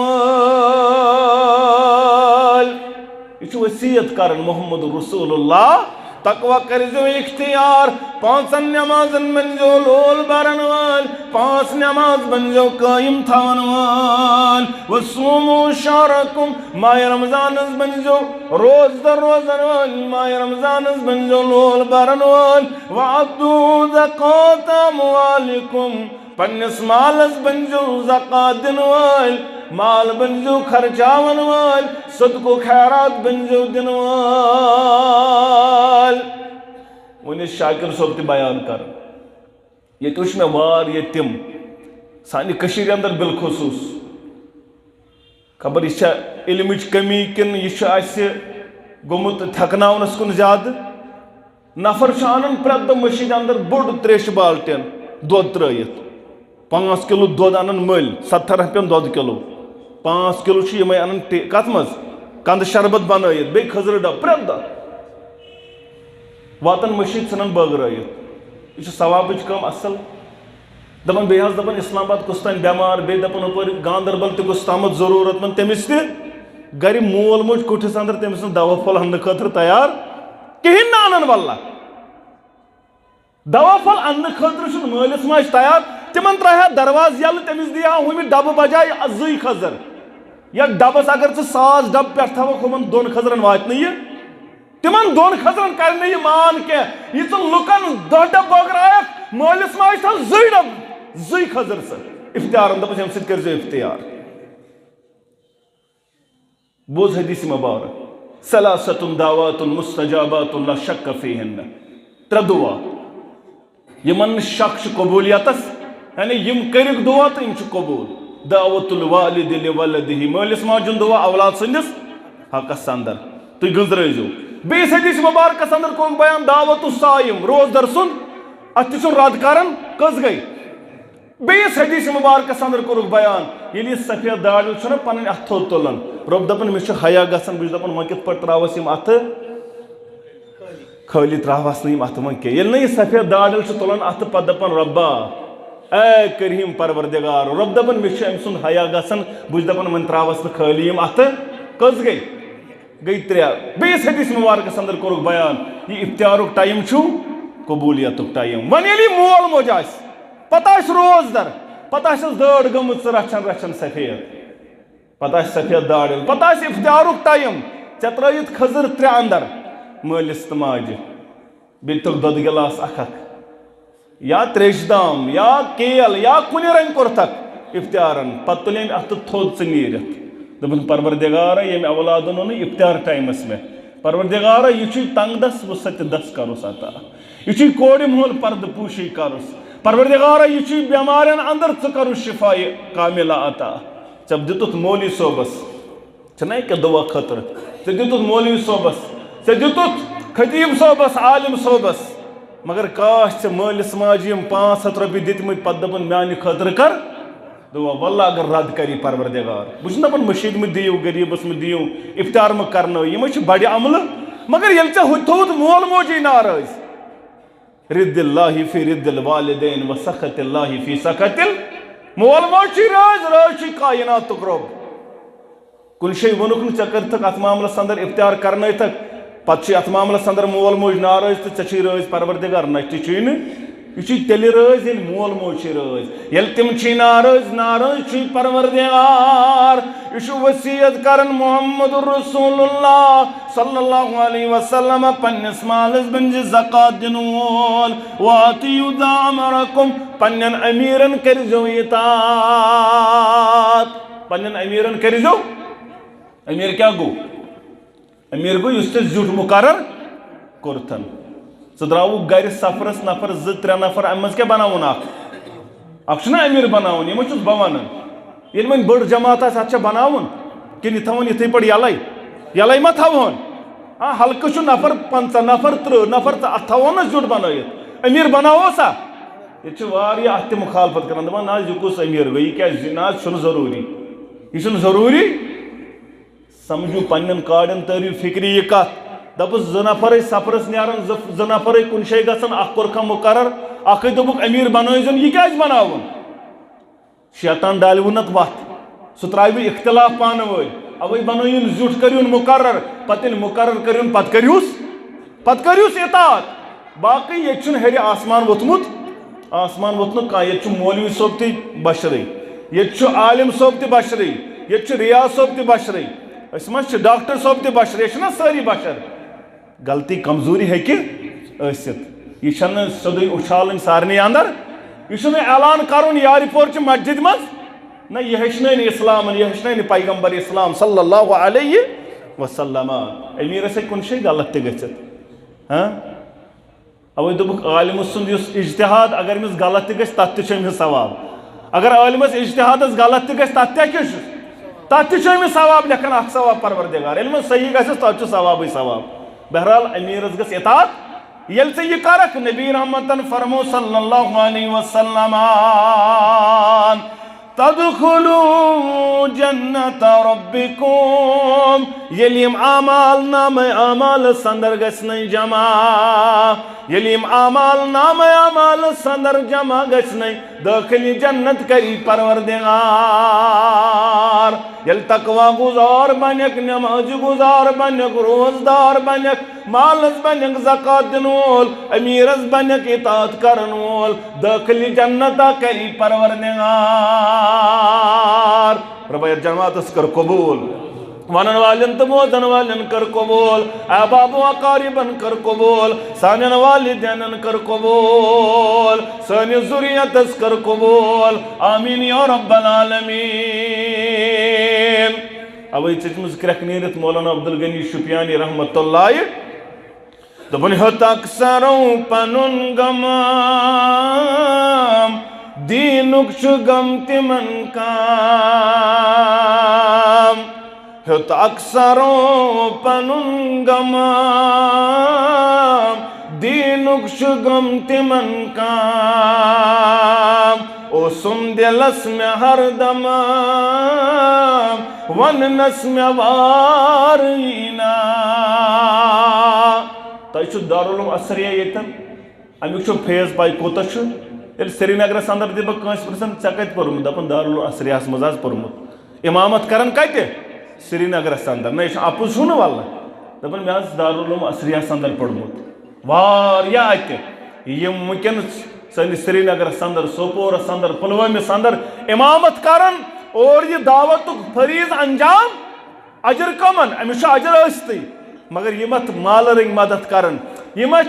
یہ چھُ وصیت کرن محمد رسول اللہ تقویٰ کرزو اختیار پانٛژن نمازن بنزو لول برن وال پانٛژھ نماز بنزو قائم تھاون وال وصومو شہرکم ماہ رمضانس بنزو روز در روزن وال ماہ رمضانس بنزو لول برن وال وعبدو زکاة اموالکم پنس مالس بنزو زکاة دن وال مال بنزو خرچاون وال صدق و خیرات بنزو دن وال ونس شاکر صوب تہ بیان کر یہ وچ میں وار یہ تم سانہ کشیر اندر بالخصوص خبر یہ علمچ کمی کن یہ گومت تھکناونس کن زیادہ نفر انان پرت دہ مشید اندر بوڑ تریش بالٹین دود ترائیت 5 کلو دود انان مل 70 رۄپین دود کلو 5 کلو یہ انان کت مز کند شربت بنائیت بی خزر ڈب پرت دہ واتن مشید ژھنان بٲگرٲیِتھ یہ ثوابٕچ کٲم اصل دپان بیٚیہِ حظ دپان اسلام آباد کُس تام بٮ۪مار بیٚیہِ دپان ہُپٲرۍ گاندربل تہِ کُس تامَتھ ضروٗرت منٛد تٔمِس تہِ گرِ مول موج کُٹھِس اندر تٔمِس نہٕ دوا پھوٚل اَننہٕ خٲطرٕ تیار کِہیٖنۍ نہٕ اَنان واللہ دوا پھوٚل اَننہٕ خٲطرٕ چھُنہٕ مٲلِس ماجہِ تیار تِمن ترٛایہِ دروازٕ یلہٕ تٔمِس دِی ہا ہُمہِ ڈبہٕ بجاے 2 کھٔزٕر یا ڈبس اگر ژٕ 1000 ڈبہٕ پٮ۪ٹھ تھاوکھ ہُمن 2 کھٔزرن واتہِ نہٕ یہِ تمن دون خزرن کرنے یہ مان کے یہ تو لکن دہ ڈب بغرائک مالس ماج تھا زی ڈب زی خزر سر افتیار دپس یم سۭتۍ کٔرزیٚو افتیار بوز حدیث مبارک ثلاثة دعوات مستجابات لا شک فیہن ترے دعا یمن شک چھ قبولیتس یعنی یم کرک دعا تو یم چھ قبول دعوت الوالد لولدہ مالس ماجن دعا اولاد سندس حقس اندر تھی گنزرائیزو بیس حدیث مبارکس اندر کو بیان دعوت الصائم روز در سن اتھ چھ رد کرن کس گئی بیس حدیث مبارکس اندر کورک بیان یلی سفید داڑل چھنا پنن اتھو تلن رب دپن مے چھ حیا گژھان بہ دپن وۄنۍ کِتھ پٲٹھۍ تراوس یم اتھ خٲلی تراوس نہٕ یم اتھ وۄنۍ کینٛہہ ییٚلہِ نہٕ یہِ سفید داڑل چھُ تُلان اتھٕ پتہٕ دپان رۄبا اے کریم پروردگار رب دپن مے چھ أمۍ سُنٛد حیا گژھان بہ چھُس دپان وۄنۍ تراوس نہٕ خٲلی یم اتھٕ کٔژ گٔے ترٛےٚ بیٚیِس حدیث مبارکس اندر کوٚرُکھ بیان یہِ افتیارُک ٹایم چھُ قبولیتُک ٹایم وۄنۍ ییٚلہِ یہِ مول موج آسہِ پتہ آسہِ روز در پتہ آسٮ۪س دٲڑ گٔمٕژ رچھان رچھان سفید پتہ آسہِ سفید داڑل پتہ آسہِ افتیارُک ٹایم ژےٚ ترٲیِتھ خٔزٕر ترٛےٚ اندر مٲلِس تہٕ ماجہِ بیٚیہِ دِتُکھ دۄدٕ گِلاس اکھ اکھ یا تریش دام یا کیل یا کُنہِ رنٛگہِ کوٚرتھکھ افتیارن پتہٕ تُلہِ أمۍ اتھٕ تھوٚد ژٕ نیٖرِتھ دپن پروردگارا ییٚمہِ اولادن اوٚن افتیار ٹایمس مےٚ پروردگارا یہِ چھُے تنگ دس وۄنۍ سۄ تہِ دس کرُس عطا یہِ چھُے کورِ مول پردٕ پوٗشی کرُس پروردگارا یہ چھُے بیمارین اندر ژٕ کرُس شفاء کاملہ عطا ژےٚ دِتُتھ مولوی صٲبس چھنا کینٛہہ دعا خٲطرٕ ژےٚ دِتُتھ مولوی صٲبس ژےٚ دِتُتھ خطیب صٲبس عالم صٲبس مگر کاش ژےٚ مٲلِس ماجہِ یِم 500 رۄپیہِ دِتمٕتۍ پتہٕ دپُن میانہِ خٲطرٕ کر دعا واللہ اگر رد کری پروردگار بہٕ چھُس دپان مٔشیٖد مہٕ دِیِو غریٖبس مہٕ دِیِو افتیار مہٕ کرنٲیِو یِمے چھِ بڑِ عملہٕ مگر ییٚلہِ ژےٚ ہُتہِ تھوٚوُتھ مول موجی ناراض رد اللہ فی رد الوالدین و سخط اللہ فی سخط مول موج چھی راز چھی کائناتُک رۄب کُنہِ جایہِ ووٚنُکھ نہٕ ژےٚ کٔرتھکھ اتھ معاملس اندر افتیار کرنٲیتھکھ پتہٕ چھُے اتھ معاملس اندر مول موج ناراض تہٕ ژےٚ چھُے رٲضۍ پروردگار نہ تہِ چھُے نہٕ یہ چھُے تیٚلہِ رٲضۍ ییٚلہِ مول موج چھُے رٲضۍ ییٚلہِ تِم چھِی ناراض چھُے پروردگار یہ چھُ وصیت کران محمد رسول اللہ صلی اللہ علیہ وسلم پننس مالس بنجہِ زکات دِنہٕ وول وآتِیوٗ ذا امرکم پننٮ۪ن امیٖرن کٔرۍزیو اطاعت پننٮ۪ن امیٖرن کٔرۍزیو امیر کیٛاہ گوٚو امیر گوٚو یُس ژےٚ زیُٹھ مُقرر کوٚرتھن ژٕ درٛاوُکھ گرِ سفرس نفر 2-3 نفر امہِ منٛز کیٛاہ بناوُن اکھ چھُنہ امیر بناوُن یہِ ما چھُس بہٕ ونان ییٚلہِ وۄنۍ بٔڑ جماعت آسہِ اتھ چھا بناوُن کِنہٕ یہِ تھاوُن یِتھٕے پٲٹھۍ یلے ما تھاوہون ہلکہٕ چھُ نفر 50 نفر 30 نفر تہٕ اتھ تھاوہون نا زیُٹھ بنٲیِتھ امیر بناوہوسا ییٚتہِ چھِ واریاہ اتھ تہِ مُخالفت کران دپان نہ حظ یہِ کُس امیر گوٚو یہِ کیٛازِ نہ حظ چھُنہٕ ضروٗری یہِ چھُنہٕ ضروٗری سمجھو پننٮ۪ن کاڑٮ۪ن تٲرِو فکرِ یہِ کتھ دپُس 2 نفر سفرس نیران 2 نفر کُنہِ جایہِ گژھان اکھ کوٚرکھا مُقرر اکھے دوٚپُکھ امیر بنٲیزیون یہِ کیٛازِ بناوُن شیطان ڈالوُن اتھ وتھ سُہ ترٛاوِ اختلاف پانہٕ ؤنۍ اوے بنٲیِن زیُٹھ کٔرِوُن مُقرر پتہٕ ییٚلہِ مُقرر کٔرِوُن پتہٕ کٔرِوُس اطاعت باقٕے ییٚتہِ چھُنہٕ ہیٚرِ آسمان ووٚتھمُت نہٕ کانٛہہ ییٚتہِ چھُ مولوی صٲب تہِ بشرٕے ییٚتہِ چھُ عالم صٲب تہِ بشرٕے ییٚتہِ چھُ ریاض صٲب تہِ بشرٕے أسۍ ما چھِ ڈاکٹر صٲب تہِ بشرٕے أسۍ چھِنہ سٲری بشر غلطی کمزوری ہیٚکہِ ٲسِتھ یہِ چھَنہٕ سیوٚدُے اُچھالٕنۍ سارنٕے اندر یہِ چھُنہٕ اعلان کرُن یارِ پورچہِ مسجد منٛز نہ یہِ ہیٚچھنٲے اسلامن یہِ ہیٚچھنٲے پیغمبر اسلام صلی اللہ علیہ وسلم امیٖرس ہیٚکہِ کُنہِ جایہِ غلط تہِ گٔژھِتھ اوے دوٚپُکھ عالمہٕ سُنٛد یُس اجتِہاد اگر أمِس غلط تہِ گژھِ تتھ تہِ چھُ أمِس ثواب اگر عالمس اجتِہادس غلط تہِ گژھِ تتھ تہِ کیٛاہ چھُ تتھ تہِ چھُ أمِس ثواب لیکھان اکھ ثواب پروردگار ییٚلہِ وۄنۍ صحیح گژھٮ۪س تتھ چھُ ثوابٕے ثواب بہرحال امیٖرس گژھِ اطاعت ییٚلہِ ژٕ یہِ کرکھ نبی رحمتن فرمو صلی اللہ علیہ وسلم تدخلوا جنت ربکم ییٚلہِ یِم اعمال نامے اعمالس اندر گژھنَے جمع ییٚلہِ یِم اعمال نامے اعمالس اندر جمع گژھنَے دٲخلہِ جنت کری پروردگار ییٚلہِ تقوا گزار بنیکھ نماز گزار بنیکھ روزدار بنیکھ مالس بنیکھ زکات دِنہٕ وول امیٖرس بنیکھ اطاعت کرن وول دٲخلہِ جنتا کری پروردگار رۄبا یتھ جماعتس کر قبوٗل ونن والن تو موزن والن کر قبول احباب و اقاربن کر قبول سانن والدینن کر قبول سانی ذریتس کر قبول آمین یا رب العالمین اوی چچمز کرک نیرت مولانا عبدالغنی شپیانی رحمت اللہ دبن ہت اکثروں پنن غمام دینک چھ غم تمن کام ہت اکثروں پنن غمام دینک چھ غم تمن کام او سن دلس میں ہر دمام وننس میں وارینا تۄہہِ چھُ دارالعلوم اثریہ ییٚتٮ۪ن امیُک چھُ فیض پاے کوٗتاہ چھُ ییٚلہِ سرینگرس اندر دِ بہٕ کٲنٛسہِ پرژھان ژےٚ کتہِ پوٚرمُت دپان دارالعلوم اثریہس منٛز حظ پوٚرمُت امامت کران کتہِ سرینگرس اندر نہ یہِ چھُ اپُز چھُو نہٕ وللہ دپان مےٚ حظ دارالعلوم اثریہس اندر پوٚرمُت واریاہ اَتہِ یِم وٕنکٮ۪ن سٲنِس سرینگرس اندر سوپورس اندر پُلوٲمِس اندر امامت کران اور یہِ دعوتُک فریض انجام اجر کمن أمِس چھُ اجر ٲسۍتٕے مگر یِم اتھ مالہٕ رنٛگۍ مدد کران یِم اتھ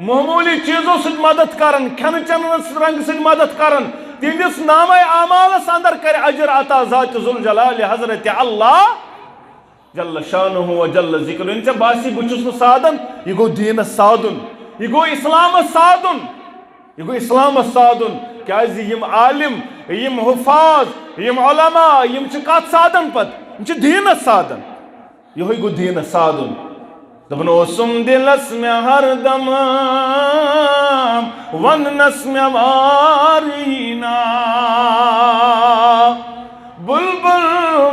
معموٗلی چیٖزو سۭتۍ مدد کران کھٮ۪نہٕ چٮ۪نس رنٛگہٕ سۭتۍ مدد کران تِہنٛدِس نامے اعمالس اندر کرِ اجر عطا ذات ذوالجلال حضرت اللہ جل شانہ و جل ذکر ییٚلہِ ژےٚ باسی بہٕ چھُس نہٕ سادن یہِ گوٚو دیٖنس سادُن یہِ گوٚو اسلامس سادُن یہِ گوٚو اسلامس سادُن کیٛازِ یِم عالم یِم حفاظ یِم علما یِم چھِ کتھ سادن پتہٕ یِم چھِ دیٖنس سادن یِہوے گوٚو دیٖنس سادُن دپن اوسم دلس میں ہر دمام وننس میں وارینا بلبل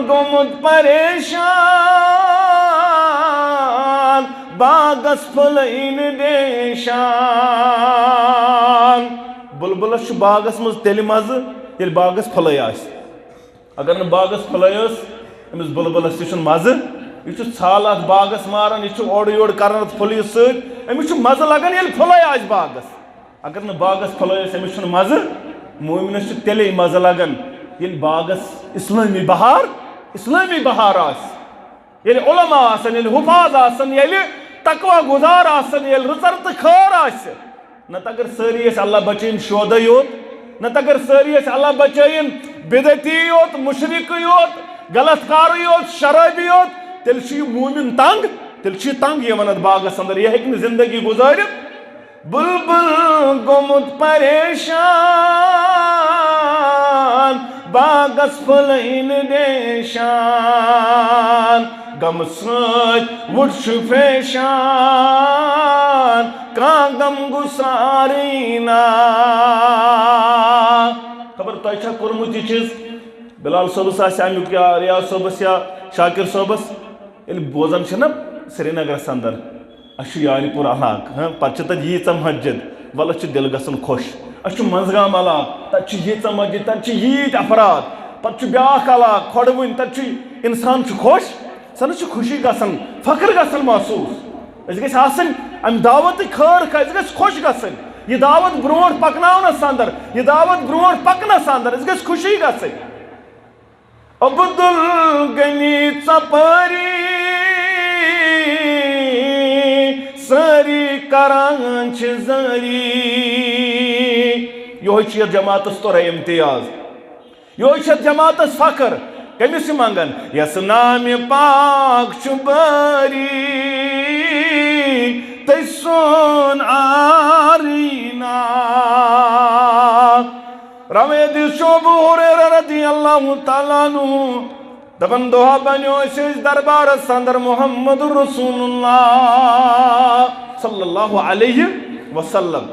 گومت پریشان باغس پھلین دیشان بلبلس چھُ باغس منٛز تیٚلہِ مزٕ ییٚلہِ باغس پھلے آسہِ اگر نہٕ باغس پھلے ٲس أمِس بلبلس تہِ چھُنہٕ مزٕ یہ ژھال ات باغس ماران یہ اور یور کران ات پھلیہِ سۭتۍ أمِس چھُ مزٕ لگان ییٚلہِ پھلے آسہِ باغس اگر نہٕ باغس پھلے ٲسۍ أمِس چھُنہٕ مزٕ مومنس چھُ تیٚلے مزٕ لگان ییٚلہِ باغس اسلٲمی بہار آسہِ ییٚلہِ علما آسن ییٚلہِ حفاظ آسن ییٚلہِ تقویٰ گزار آسن ییٚلہِ رٕژر تہٕ خٲر آسہِ نتہٕ اگر سٲری ٲسۍ اللہ بچٲیِن شودے یوت نتہٕ اگر سٲری ٲسۍ اللہ بچٲیِن بدعتی یوت مشرقٕے یوت غلط کارٕے یوت شرٲبی یوت تیٚلہِ چھُ یہِ مومن تنگ تیٚلہِ چھُ یہِ تنگ یِمن اتھ باغس اندر یہِ ہیٚکہِ نہٕ زندگی گُزٲرِتھ بلبل گوٚمُت پریشان باغس پھلین دیشان غم سۭتۍ وُٹ چھُ فیشان کانٛہہ غم گُسارینا خبر تۄہہِ چھا کوٚرمُت یہِ چیٖز بلال صٲبس آسہِ امیُک یا ریاض صٲبس یا شاکر صٲبس ییٚلہِ بوزان چھِ نا سرینگرس اندر اَسہِ چھُ یارِ پوٗر علاقہٕ پتہٕ چھِ تتہِ ییٖژاہ مسجد ولہٕ چھُ دل گژھان خۄش اَسہِ چھُ منٛزگام علاقہٕ تتہِ چھِ ییٖژاہ مسجد تتہِ چھِ ییٖتۍ افراد پتہٕ چھُ بیٛاکھ علاقہٕ کھۄڈوٕنۍ تتہِ چھُ انسان چھُ خۄش سۄ چھُ خوشی گژھان فخر گژھان محسوٗس أسۍ گژھِ آسٕنۍ امہِ دعوتٕکۍ خٲر أسۍ گژھِ خۄش گژھٕنۍ یہِ دعوت برونٛٹھ پکناونس اندر یہِ دعوت برونٛٹھ پکنس اندر أسۍ گژھِ خوشی گژھٕنۍ عبدالغنی ژپٲری سٲری کران چھِ زٲری یہوے چھُ یتھ جماعتس تورے امتیاز یہوے چھُ یتھ جماعتس فخر کٔمِس چھِ منگان یس نامہِ پاک چھُ بٲری تٔمۍ سُنٛد آریٖنا روایت چھُ ابو ہریرہ رضی اللہ تعالیٰ عنہ دپان دۄہا بنیو أسۍ ٲسۍ دربارس اندر محمد رسول اللہ صلی اللہ علیہ وسلم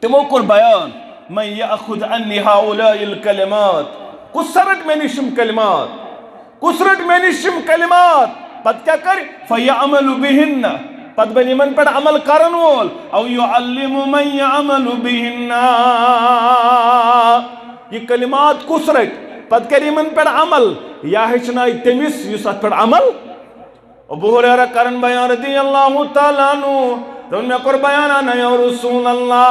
تمو کوٚر بیان من یأخذ عنی ہؤلاء الکلمات کُس رٹ مےٚ نِش یِم کلمات کُس رٹ مےٚ نِش یِم کلمات پتہٕ کیٛاہ کرِ فیعمل بہن پتہٕ بنہِ یِمن پٮ۪ٹھ عمل کرن وول او یعلم من یعمل بہن یہ کلمات کُس رٹ پتہٕ کرِ یِمن پٮ۪ٹھ عمل یا ہیٚچھنایہِ تٔمِس یُس اتھ پٮ۪ٹھ عمل ابو ہریرہ کرن بیان رضی اللہ تعالیٰ عنہ دپان مےٚ کوٚر بیان انا یا رسول اللہ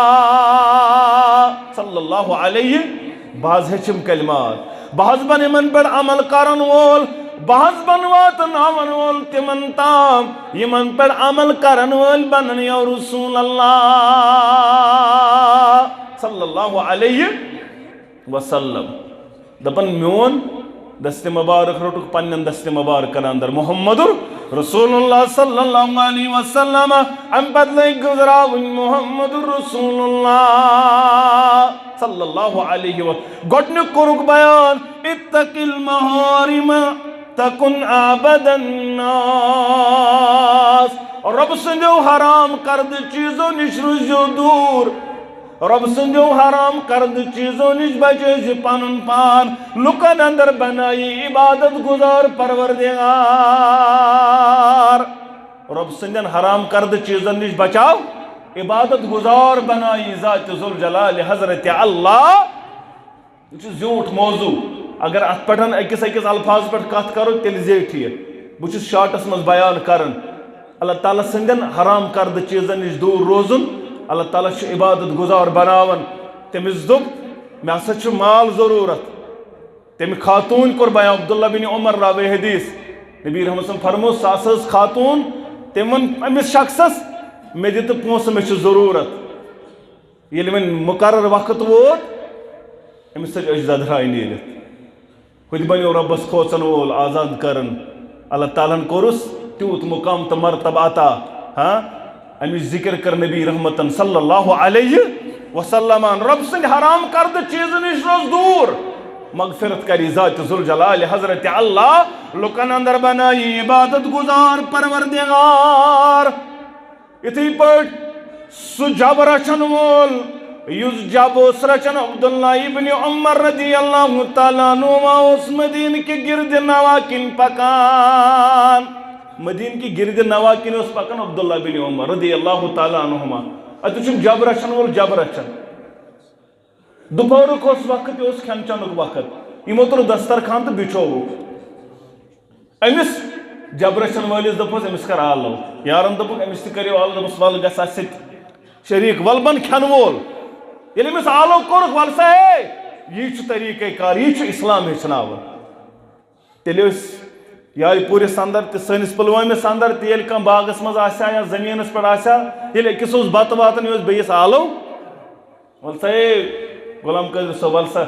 صلی اللہ علیہ بہٕ حظ ہیٚچھِم کلمات بہٕ حظ بنہٕ یِمن پٮ۪ٹھ عمل کرن وول بہس بن واتناون وول تمن تام یمن پر عمل کرن وول بنن یا رسول اللہ صلی اللہ علیہ وسلم دپن میون دست مبارک رٹک پنن دست مبارکن اندر محمد رسول اللہ صلی اللہ علیہ وسلم ام پت لگ گزراون محمد رسول اللہ صلی اللہ علیہ وسلم گوٹنک کرک بیان اتق المحارم تکن عابد الناس رب سنجو حرام کرد چیزوں نش رجو دور رب سنجو حرام کرد چیزوں نش بچے پنن پان لکن اندر بنائی عبادت گزار پروردگار رب سنجن حرام کرد چیزوں نش بچاو عبادت گزار بنائی ذات ذوالجلال حضرت اللہ یہ زیوٹ موضوع اگر ات پٹھن اکس الفاظ پہ کت کرو تیل زیٹھی بہت شارٹس مز بیان کرن اللہ تعالیٰ سندین حرام کردہ چیزن نش دور روزن اللہ تعالیٰ عبادت گزار بناون تمس دب مے ہسا مال ضرورت تم خاتون کور بیان عبداللہ بن عمر راوی حدیث نبی رحمت صلی فرمو ساس خاتون تمن امس شخصس مے دت پونس مے ضرورت یل من مقرر وقت ووت امس سج اجزا درائے نیرت خود بنو ربس کھوچن وول آزاد کرن اللہ تعالیٰ کورس تیوت مقام تو مرتبہ عطا ہاں امیش ذکر کر نبی رحمتن صلی اللہ علیہ وسلم رب سند حرام کرد چیز نش روز دور مغفرت کری ذات ذوالجلال حضرت اللہ لکن اندر بنائی عبادت گزار پروردگار اتھی پٹ سو جب رچن وول یوز جب اس رچن عبداللہ ابن عمر رضی اللہ تعالیٰ عنہ اس مدین کے گرد نواکن پکان مدین کی گرد نواکن اس پکان عبداللہ بن عمر رضی اللہ تعالیٰ عنہما اتشم جب رچن وول جب رچن دوپہرک اس وقت اس کھین چنک وقت یمو تر دسترخوان تو بچھو امس جب رچن وٲلِس دوٚپُس أمِس کر آلو یارن دوٚپُکھ أمِس تہِ کٔرِو آلو دوٚپُس وَل گژھ اَسہِ سۭتۍ شریٖک وَل بن کھٮ۪ن وول ییٚلہِ أمِس آلو کوٚرُکھ وَل سا ہے یی چھُ طریٖقے کار یی چھُ اِسلام ہیٚچھناوان تیٚلہِ ٲسۍ یارِ پوٗرِس اندر تہِ سٲنِس پُلوٲمِس اندر تہِ ییٚلہِ کانٛہہ باغس منٛز آسہِ ہا یا زٔمیٖنس پٮ۪ٹھ آسہِ ہا ییٚلہِ أکِس اوس بتہٕ واتان یہِ اوس بیٚیِس آلو وَل سا ہے غلام قٲدر صٲب وَل سا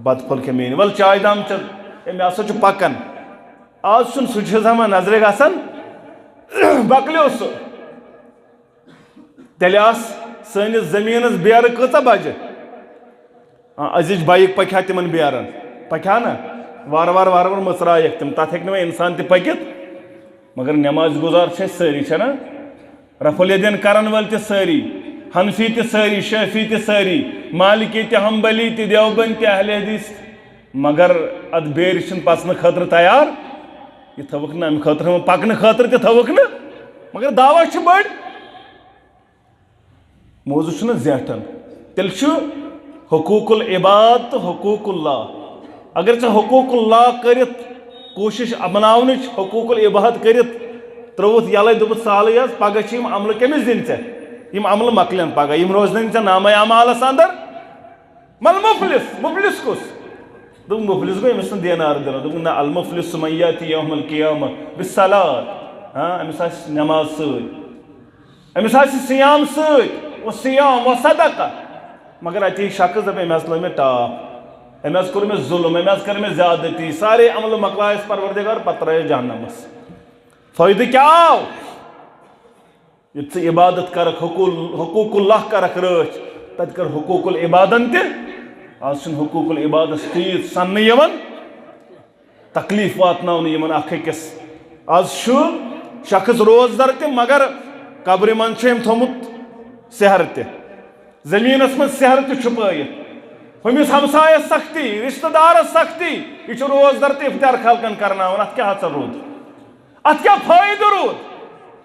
بتہٕ پھوٚل کھےٚ میٛٲنۍ وَل چاے دام چٮ۪تھ ہے مےٚ ہسا چھُ پکان آج چھُنہٕ سُہ چیٖزا ما نظرِ گژھان بکلیو سُہ تیٚلہِ آسہٕ سٲنِس زٔمیٖنس بیرٕ کۭژاہ بجہِ أزِچ بایِک پکہِ ہا تِمن بیرن پکہِ ہا نا وارٕ وارٕ وارٕ وارٕ مٕژرایکھ تِم تتھ ہیٚکہِ نہٕ وۄنۍ اِنسان تہِ پٔکِتھ مگر نٮ۪ماز گُزار چھِ أسۍ سٲری چھنا رفع الیدین کرن وٲلۍ تہِ سٲری حنفی تہِ سٲری شٲفی تہِ سٲری مالکی تہِ حنبلی تہِ دیوبند تہِ اہل حدیث مگر اتھ بیرِ چھِنہٕ پژنہٕ خٲطرٕ تیار یہ تھوک نا امہ خاطر پکنہ خاطر تہ تھوک نا مگر دعویٰ چھ بڑ موضوع چھ زیٹھن تیل چھ حقوق العباد تو حقوق اللہ اگر ژے حقوق اللہ کرت کوشش بناونچ حقوق العباد کرت تروت یلے دوپت سالے یز پگہ چھ یم عمل کمس دن ژے یم عمل مکلن پگہ یم روزن ژے نامہ اعمالس اندر مل مفلس مفلس کس دوٚپ مفلس گوٚو أمِس نہٕ دینار دِنہٕ دوٚپُکھ نہ المفلس من یاتی یوم القیامہ بالصلاۃ أمِس آسہِ نٮ۪ماز سۭتۍ أمِس آسہِ سیام سۭتۍ و سیام و صدقہ مگر اَتہِ یی شخص دَپہِ أمۍ حظ لٲج مےٚ ٹاپ أمۍ حظ کوٚر مےٚ ظُلم أمۍ حظ کٔر مےٚ زیادتی سارے عملہٕ مۄکلایس پروردگار پتہٕ ترٛٲیِس جہنمس فٲیدٕ کیٛاہ آو ییٚلہِ ژٕ عبادت کرکھ حقوق اللہ کرکھ رٲچھ تتہِ کر حقوق العبادن تہِ آج چھُنہٕ حقوق العبادس تیٖژ سننہٕ یِوان تکلیٖف واتناونہٕ یِمن اکھ أکِس آز چھُ شخص روزدر تہِ مگر قبرِ منٛز چھُ أمۍ تھوٚمُت سحر تہِ زٔمیٖنس منٛز سحر تہِ چھُپٲیِتھ ہُمِس ہمسایس سختی رشتہٕ دارس سختی یہِ چھُ روزدر تہِ اِفتیار خلقن کرناوان اتھ کیٛاہ حژر روٗد اتھ کیٛاہ فٲیدٕ روٗد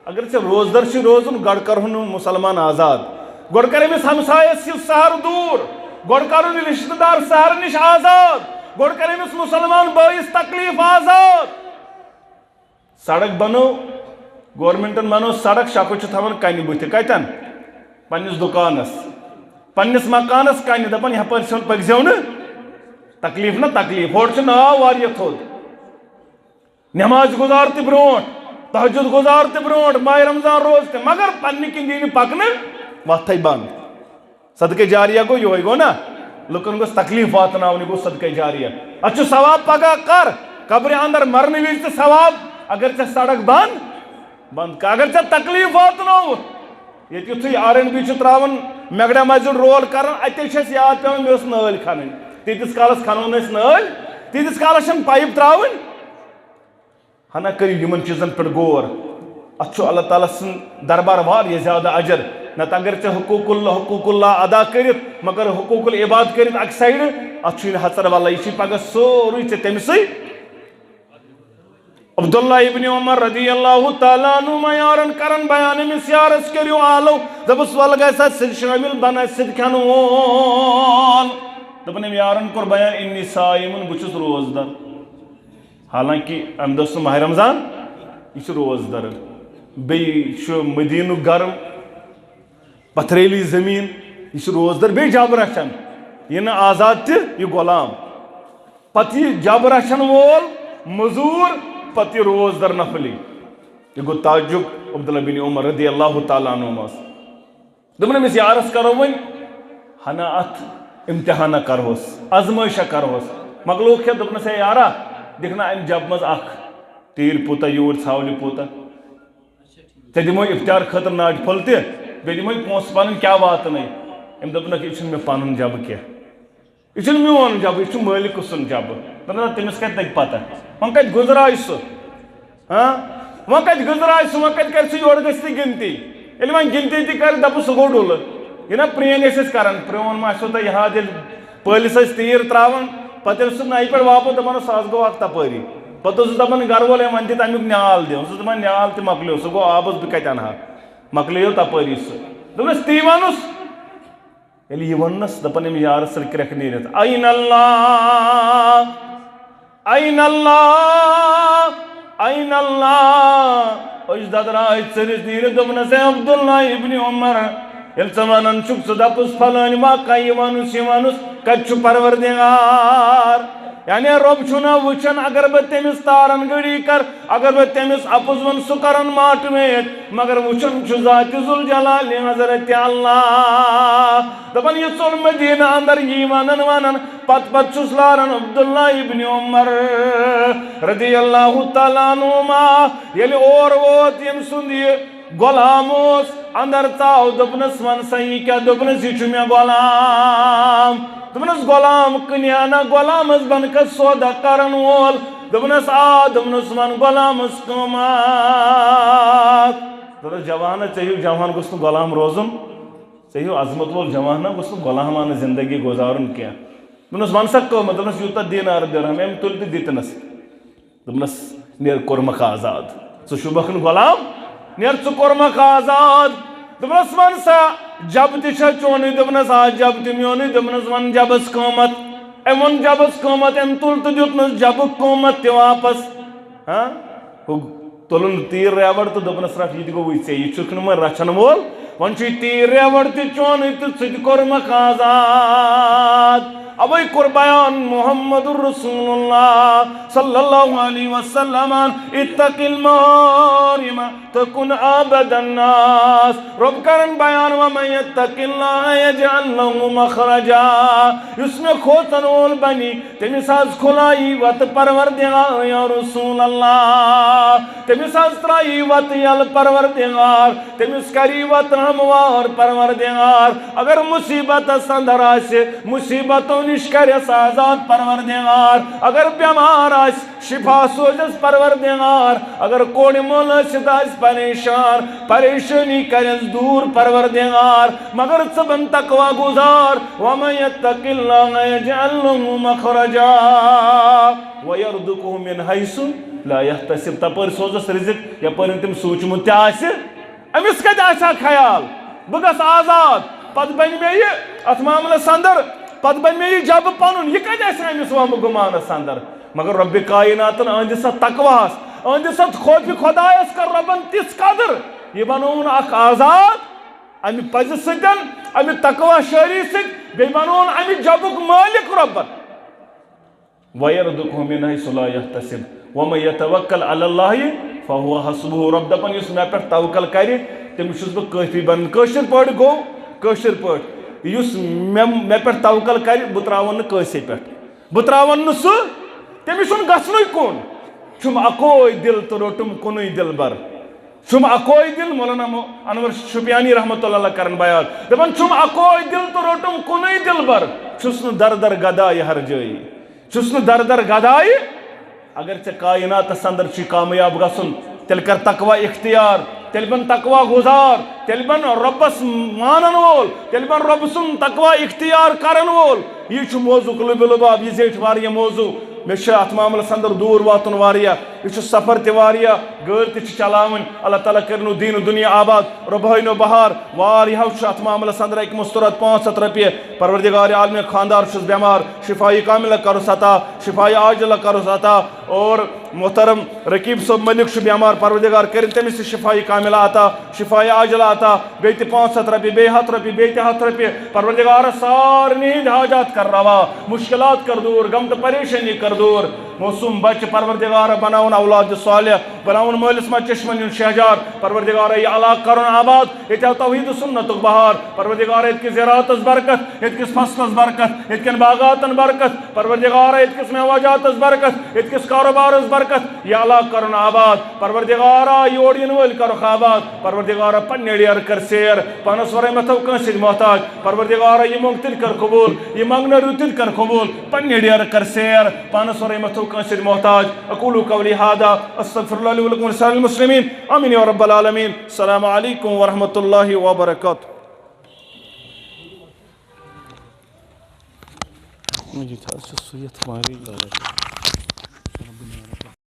اگر ژےٚ روزدر چھُے روزُن گۄڈٕ کرہُن نہٕ مُسلمان آزاد گۄڈٕ کر أمِس ہمسایس یہِ سحر دوٗر گۄڈٕ کرُن یہِ رشتہٕ دار سحر نِش آزاد گۄڈٕ کر أمِس مُسلمان بٲیِس تکلیٖف آزاد سڑک بنو گورمنٹن بنو سڑک شکو چھُ تھاوان کنہِ بٕتھِ کتٮ۪ن پننِس دُکانس پننِس مکانس کنہِ دپان یپٲرۍ پٔکۍزیو نہٕ تکلیٖف نا تکلیٖف ہورٕ چھُ ناو واریاہ تھوٚد نماز گزار تہ برونٹ تہجد گزار تہ برونٹ ماہ رمضان روز تہ مگر پنہ کن دین پکنے وت تھے بند صدقہ جاریہ گو یہ گو نا لکن گوس تکلیف واتناونی گو صدقہ جاریہ اچھو ثواب پگہ کر قبر اندر مرنے وز تہ ثواب اگر ژے سڑک بند کر اگر ژے تکلیف واتنو یہ یتھے R&B تراون میگڈا مسجد رول کران اتے چھس یاد پیوان مے نٲلۍ کھنٕنۍ تیتس کالس کھنو نہٕ أسۍ نٲلۍ تیتس کالس چھنہٕ پایپ تراوٕنۍ ہنا کٔرِو یمن چیزن پٮ۪ٹھ غور اتھ چھُ اللہ تعالیٰ سُنٛد دربار واریاہ زیادٕ اجر نتہٕ اگر ژےٚ حقوق اللہ ادا کٔرِتھ مگر حقوق العباد کٔرِتھ اکہِ سایڈٕ اتھ چھُے نہٕ حژر واللہ یہِ چھُے پگاہ سورُے ژےٚ تٔمسٕے عبداللہ ابن عمر رضی اللہ تعالیٰ عنہ یارن کرن بیان امس یارس کریو آلو دبس ول گژھِ سۭتۍ شٲمِل بناے سۭتۍ کھٮ۪ن وول دپن أمۍ یارن کوٚر بیان انی صایمُن بہٕ چھُس روزدر حالانکہ امہِ دۄہ چھُ ماہ رمضان یہِ چھُ روزدر بیٚیہِ چھُ مدیٖنُک گرم پتھریلی زمیٖن یہِ چھُ روزدر بیٚیہِ جب رچھان یہِ نہٕ آزاد تہِ یہِ غلام پتہٕ یہِ جب رچھن وول مزوٗر پتہ یہ روزدر نفلی یہ گو تعجب عبداللہ بن عمر رضی اللہ تعالیٰ عنہ دپن أمس یارس کرو ون ہنا ات امتحانہ کروس آزمائشہ کروس مکلوک کھیت دپنس ہے یارا دیکھنا ام جب مز اخ تیر پوتا یور ژھاولہِ پوتا ژےٚ دِموے افطار خٲطرٕ ناٹہِ پھوٚل تہِ بیٚیہِ دِموے پونٛسہٕ پنٕنۍ کیٛاہ واتنٲے أمۍ دوٚپنکھ یہِ چھُنہٕ مےٚ پنُن جبہٕ کینٛہہ یہِ چھُنہٕ میون جبہٕ یہِ چھُ مٲلکہٕ سُنٛد جبہٕ دپان تٔمِس کتہِ تگہِ پتہ وۄنۍ کتہِ گُزراے سُہ وۄنۍ کتہِ گُزراے سُہ وۄنۍ کتہِ کرِ سُہ یورٕ گژھِ تہِ گنتی ییٚلہِ وۄنۍ گنتی تہِ کرِ دپہٕ سُہ گوٚو ڈُلہٕ یہِ نا پرٛٲنۍ ٲسۍ أسۍ کران پرٛون ما آسیو تۄہہِ یاد ییٚلہِ پٲلِس ٲسۍ تیٖر تراوان پتہٕ ییٚلہِ سُہ نَیہِ پٮ۪ٹھ واپس دپان اوس سُہ حظ گوٚو اکھ تپٲری پتہٕ اوسُس دپان گرٕ وول ہے وۄنۍ دِ تمیُک نیال دِ اوسُس دپان نیال تہِ مۄکلیو سُہ گوٚو آبس بہٕ کتہِ انہٕ ہا مۄکلیو تپٲری سُہ دوٚپنس تی وَنُس ییٚلہِ یہِ ووٚننس دپان أمۍ یارس سۭتۍ کرٛٮ۪کھ نیٖرِتھ این اللہ این اللہ این اللہ أسۍ ددراے ژٔرِس نیٖرِتھ دوٚپنس ہے عبداللہ ابن عمر ییٚلہِ ژٕ ونان چھُکھ ژٕ دپُس فلٲنۍ واقعہ یہِ وَنُس کتہِ چھُ پروردگار یعنی رۄب چھُنا وٕچھان اگر بہٕ تٔمِس تارن گٔڑی کر اگر بہٕ تٔمِس اپُز ون سُہ کرن ماٹویٹ مگر وٕچھان چھُ ذاتِ ذوالجلالِ حضرت اللہ دپان یہِ ژوٚل مدیٖنہ اندر یی ونان پتہٕ چھُس لاران عبداللہ ابن عمر رضی اللہ تعالیٰ عنہما ییٚلہِ اور ووت ییٚمہِ سُنٛد یہِ غلام اوس اندر ژاو دوٚپنس ون سا یہِ کیٛاہ دوٚپنس یہِ چھُ مےٚ غلام دوٚپنس غلام کٕنیانا غلامس بن کس سودا کرن وول دوٚپنس آ دوٚپنس ون غلامس قۭمتھ دوٚپنس جوانا ژےٚ ہیوٗ جوان گوٚژھ نہٕ غلام روزُن ژےٚ ہیوٗ عظمت وول جوانا گوٚژھ نہٕ غلامانہٕ زندگی گُزارُن کینٛہہ دوٚپنس ون سا قۭمتھ دوٚپنس یوٗتاہ دیٖنار درہم أمۍ تُلۍ تہٕ دِتنس دوٚپنس نیر کوٚرمکھ آزاد ژٕ چھُکھ نہٕ غلام نیر ژٕ کوٚرمکھ آزاد دوٚپنس ون سا جب تہِ چھا چونُے دوٚپنس آ جب تہِ میونُے دوٚپنس ون جبس قۭمتھ أمۍ ووٚن جبس قۭمتھ أمۍ تُل تہٕ دیُتنس جبُک قۭمتھ تہِ واپس ہُہ تُلُن تیٖر ریوڑ تہٕ دوٚپنس رٹ یہِ تہِ گوٚوُے ژےٚ یہِ چھُکھ نہٕ وۄنۍ رچھن وول وۄنۍ چھُے تیٖر ریوڑ تہِ چونُے تہٕ ژٕ تہِ کوٚرمکھ آزاد اوے کوٚر بیان محمد رسول اللہ صلی اللہ علیہ وسلم اتق المحارم تکن عبد الناس رب کرن بیان ومن یتق اللہ یجعل له مخرجا یُس مےٚ کھوژن وول بنی تٔمِس حظ کھُلایی وتہٕ پروردگار یا رسول اللہ تٔمِس حظ ترایی وتہٕ یلہٕ پروردگار تٔمِس کری وتہٕ ہموار پروردگار اگر مصیبتس اندر آسہِ مصیبتو نش کرس آزاد پروردگار اگر بیمار آس شفا سوزس پروردگار اگر کوڑ مول ٲسِتھ آسہِ پریشان پریشانی کرس دوٗر پروردگار مگر ژٕ بن تقوی گزار ومن یتق اللہ یجعل له مخرجا ویرزقه من حیث لا یحتسب تپٲرۍ سوزس رزق یپٲرۍ نہٕ تٔمۍ سوٗنٛچمُت تہِ آسہِ أمِس کتہِ آسہِ ہا خیال بہٕ گژھٕ آزاد پتہٕ بنہِ مےٚ یہِ اتھ معاملس اندر پتہٕ بنہِ مےٚ یہِ جبہٕ پنُن یہِ کتہِ آسہِ أمِس وَمہٕ گُمانس اندر مگر رۄبِ کایناتن أہنٛدِس اتھ تقواہس أہنٛدِس اتھ خوفِ خۄدایس کٔر رۄبن تِژھ قدر یہِ بنووُن اکھ آزاد امہِ پزِ سۭتۍ امہِ تقوا شٲری سۭتۍ بیٚیہِ بنووُن امہِ جبُک مٲلِک رۄبن وَيَرْزُقْهُ مِنْ حَيْثُ لَا يَحْتَسِبُ وَمَن يَتَوَكَّلْ عَلَى اللَّهِ فَهُوَ حَسْبُهُ رۄب دَپان یُس مےٚ پٮ۪ٹھ توکل کرِ تٔمِس چھُس بہٕ کٲفی بنان کٲشِر پٲٹھۍ گوٚو کٲشِر پٲٹھۍ یُس مےٚ پٮ۪ٹھ توکل کرِ بہٕ تراون نہٕ کٲنٛسے پٮ۪ٹھ بہٕ تراون نہٕ سُہ تٔمِس چھُنہٕ گژھنُے کُن چھُم اکوے دل تہٕ روٚٹُم کُنُے دل بر چھُم اکوے دل مولانا انور شُپیانی رحمۃ اللہ علیہ کرن بیان دپان چھُم اکوے دل تہٕ روٚٹُم کُنُے دل بر چھُس نہٕ در در گدایہِ ہر جٲیی چھُس نہٕ در در گدایہِ اگر ژےٚ کائناتس اندر چھُے کامیاب گژھُن تیٚلہِ کر تقوا اختیار تیٚلہِ بن تقوا گزار تیٚلہِ بن رۄبس مانن وول تیٚلہِ بن رۄب سُنٛد تقوا اختیار کرن وول یہِ چھُ موضوٗع لُبہِ لُباب یہِ زیٹھۍ واریاہ موضوٗع مےٚ چھُ اتھ معاملس اندر دوٗر واتُن واریاہ یہِ چھُ سفر تہِ واریاہ گٲڑۍ تہِ چھِ چلاوٕنۍ اللہ تعالیٰ کٔرِنو دیٖنہٕ دُنیا آباد رۄب ہٲینو بہار واریاہو چھُ اتھ معاملس اندر اکہِ مُستُرد 500 رۄپیہِ پروردگار عالمہِ خاندار چھُس بٮ۪مار شفایہِ کاملہ کرُس عطا شفایہِ عاجلہ کرُس عطا اور محترم رقیب صٲب ملک چھُ بٮ۪مار پروردگار کٔرِنۍ تٔمِس تہِ شفایہِ کاملہ عطا شفایہِ عاجلہ عطا بیٚیہِ تہِ 500 رۄپیہِ بیٚیہِ 100 رۄپیہِ بیٚیہِ تہِ 100 رۄپیہِ پروردگارس سارنٕے ہٕنٛدۍ حاجات کر روا مشکلات کر دوٗر غم تہٕ پریشٲنی کر دوٗر موسوٗم بچہِ پروردگارا بناوُن اولاد صالح بناوُن مٲلِس ماجہِ چشمن ہُنٛد شہجار پروردگارا یہِ علاقہٕ کرُن آباد ییٚتہِ آو توحیٖد سُنتُک بہار پروردگارا ییٚتہِ کِس زِراعتس برکت ییٚتہِ کِس فصلس برکت ییٚتہِ کٮ۪ن باغاتن برکت پروردگارا ییٚتہِ کِس میوٕ برکت ییٚتہِ کِس کاروبارس برکت یہِ علاقہٕ کرُن آباد پروردگارا یور یِنہٕ وٲلۍ کرُکھ آباد پروردگارا پننہِ ڈیرٕ کر سیر پانس ورٲے مہ تھاو کٲنٛسہِ سۭتۍ محتاج پروردگارا یہِ منٛگ تیٚلہِ کر قبوٗل یہِ منٛگنہٕ رُت تیٚلہِ کر قبوٗل پننہِ ڈیرٕ کر سیر پانس ورٲے مہ تھاو کٲنٛسہِ سۭتۍ محتاج اقولو قولی هذا استغفر الله لي ولكم ولسائر المسلمين آمين يا رب العالمين السلام عليكم ورحمة الله وبركاته. مجھے تھا سویت ماری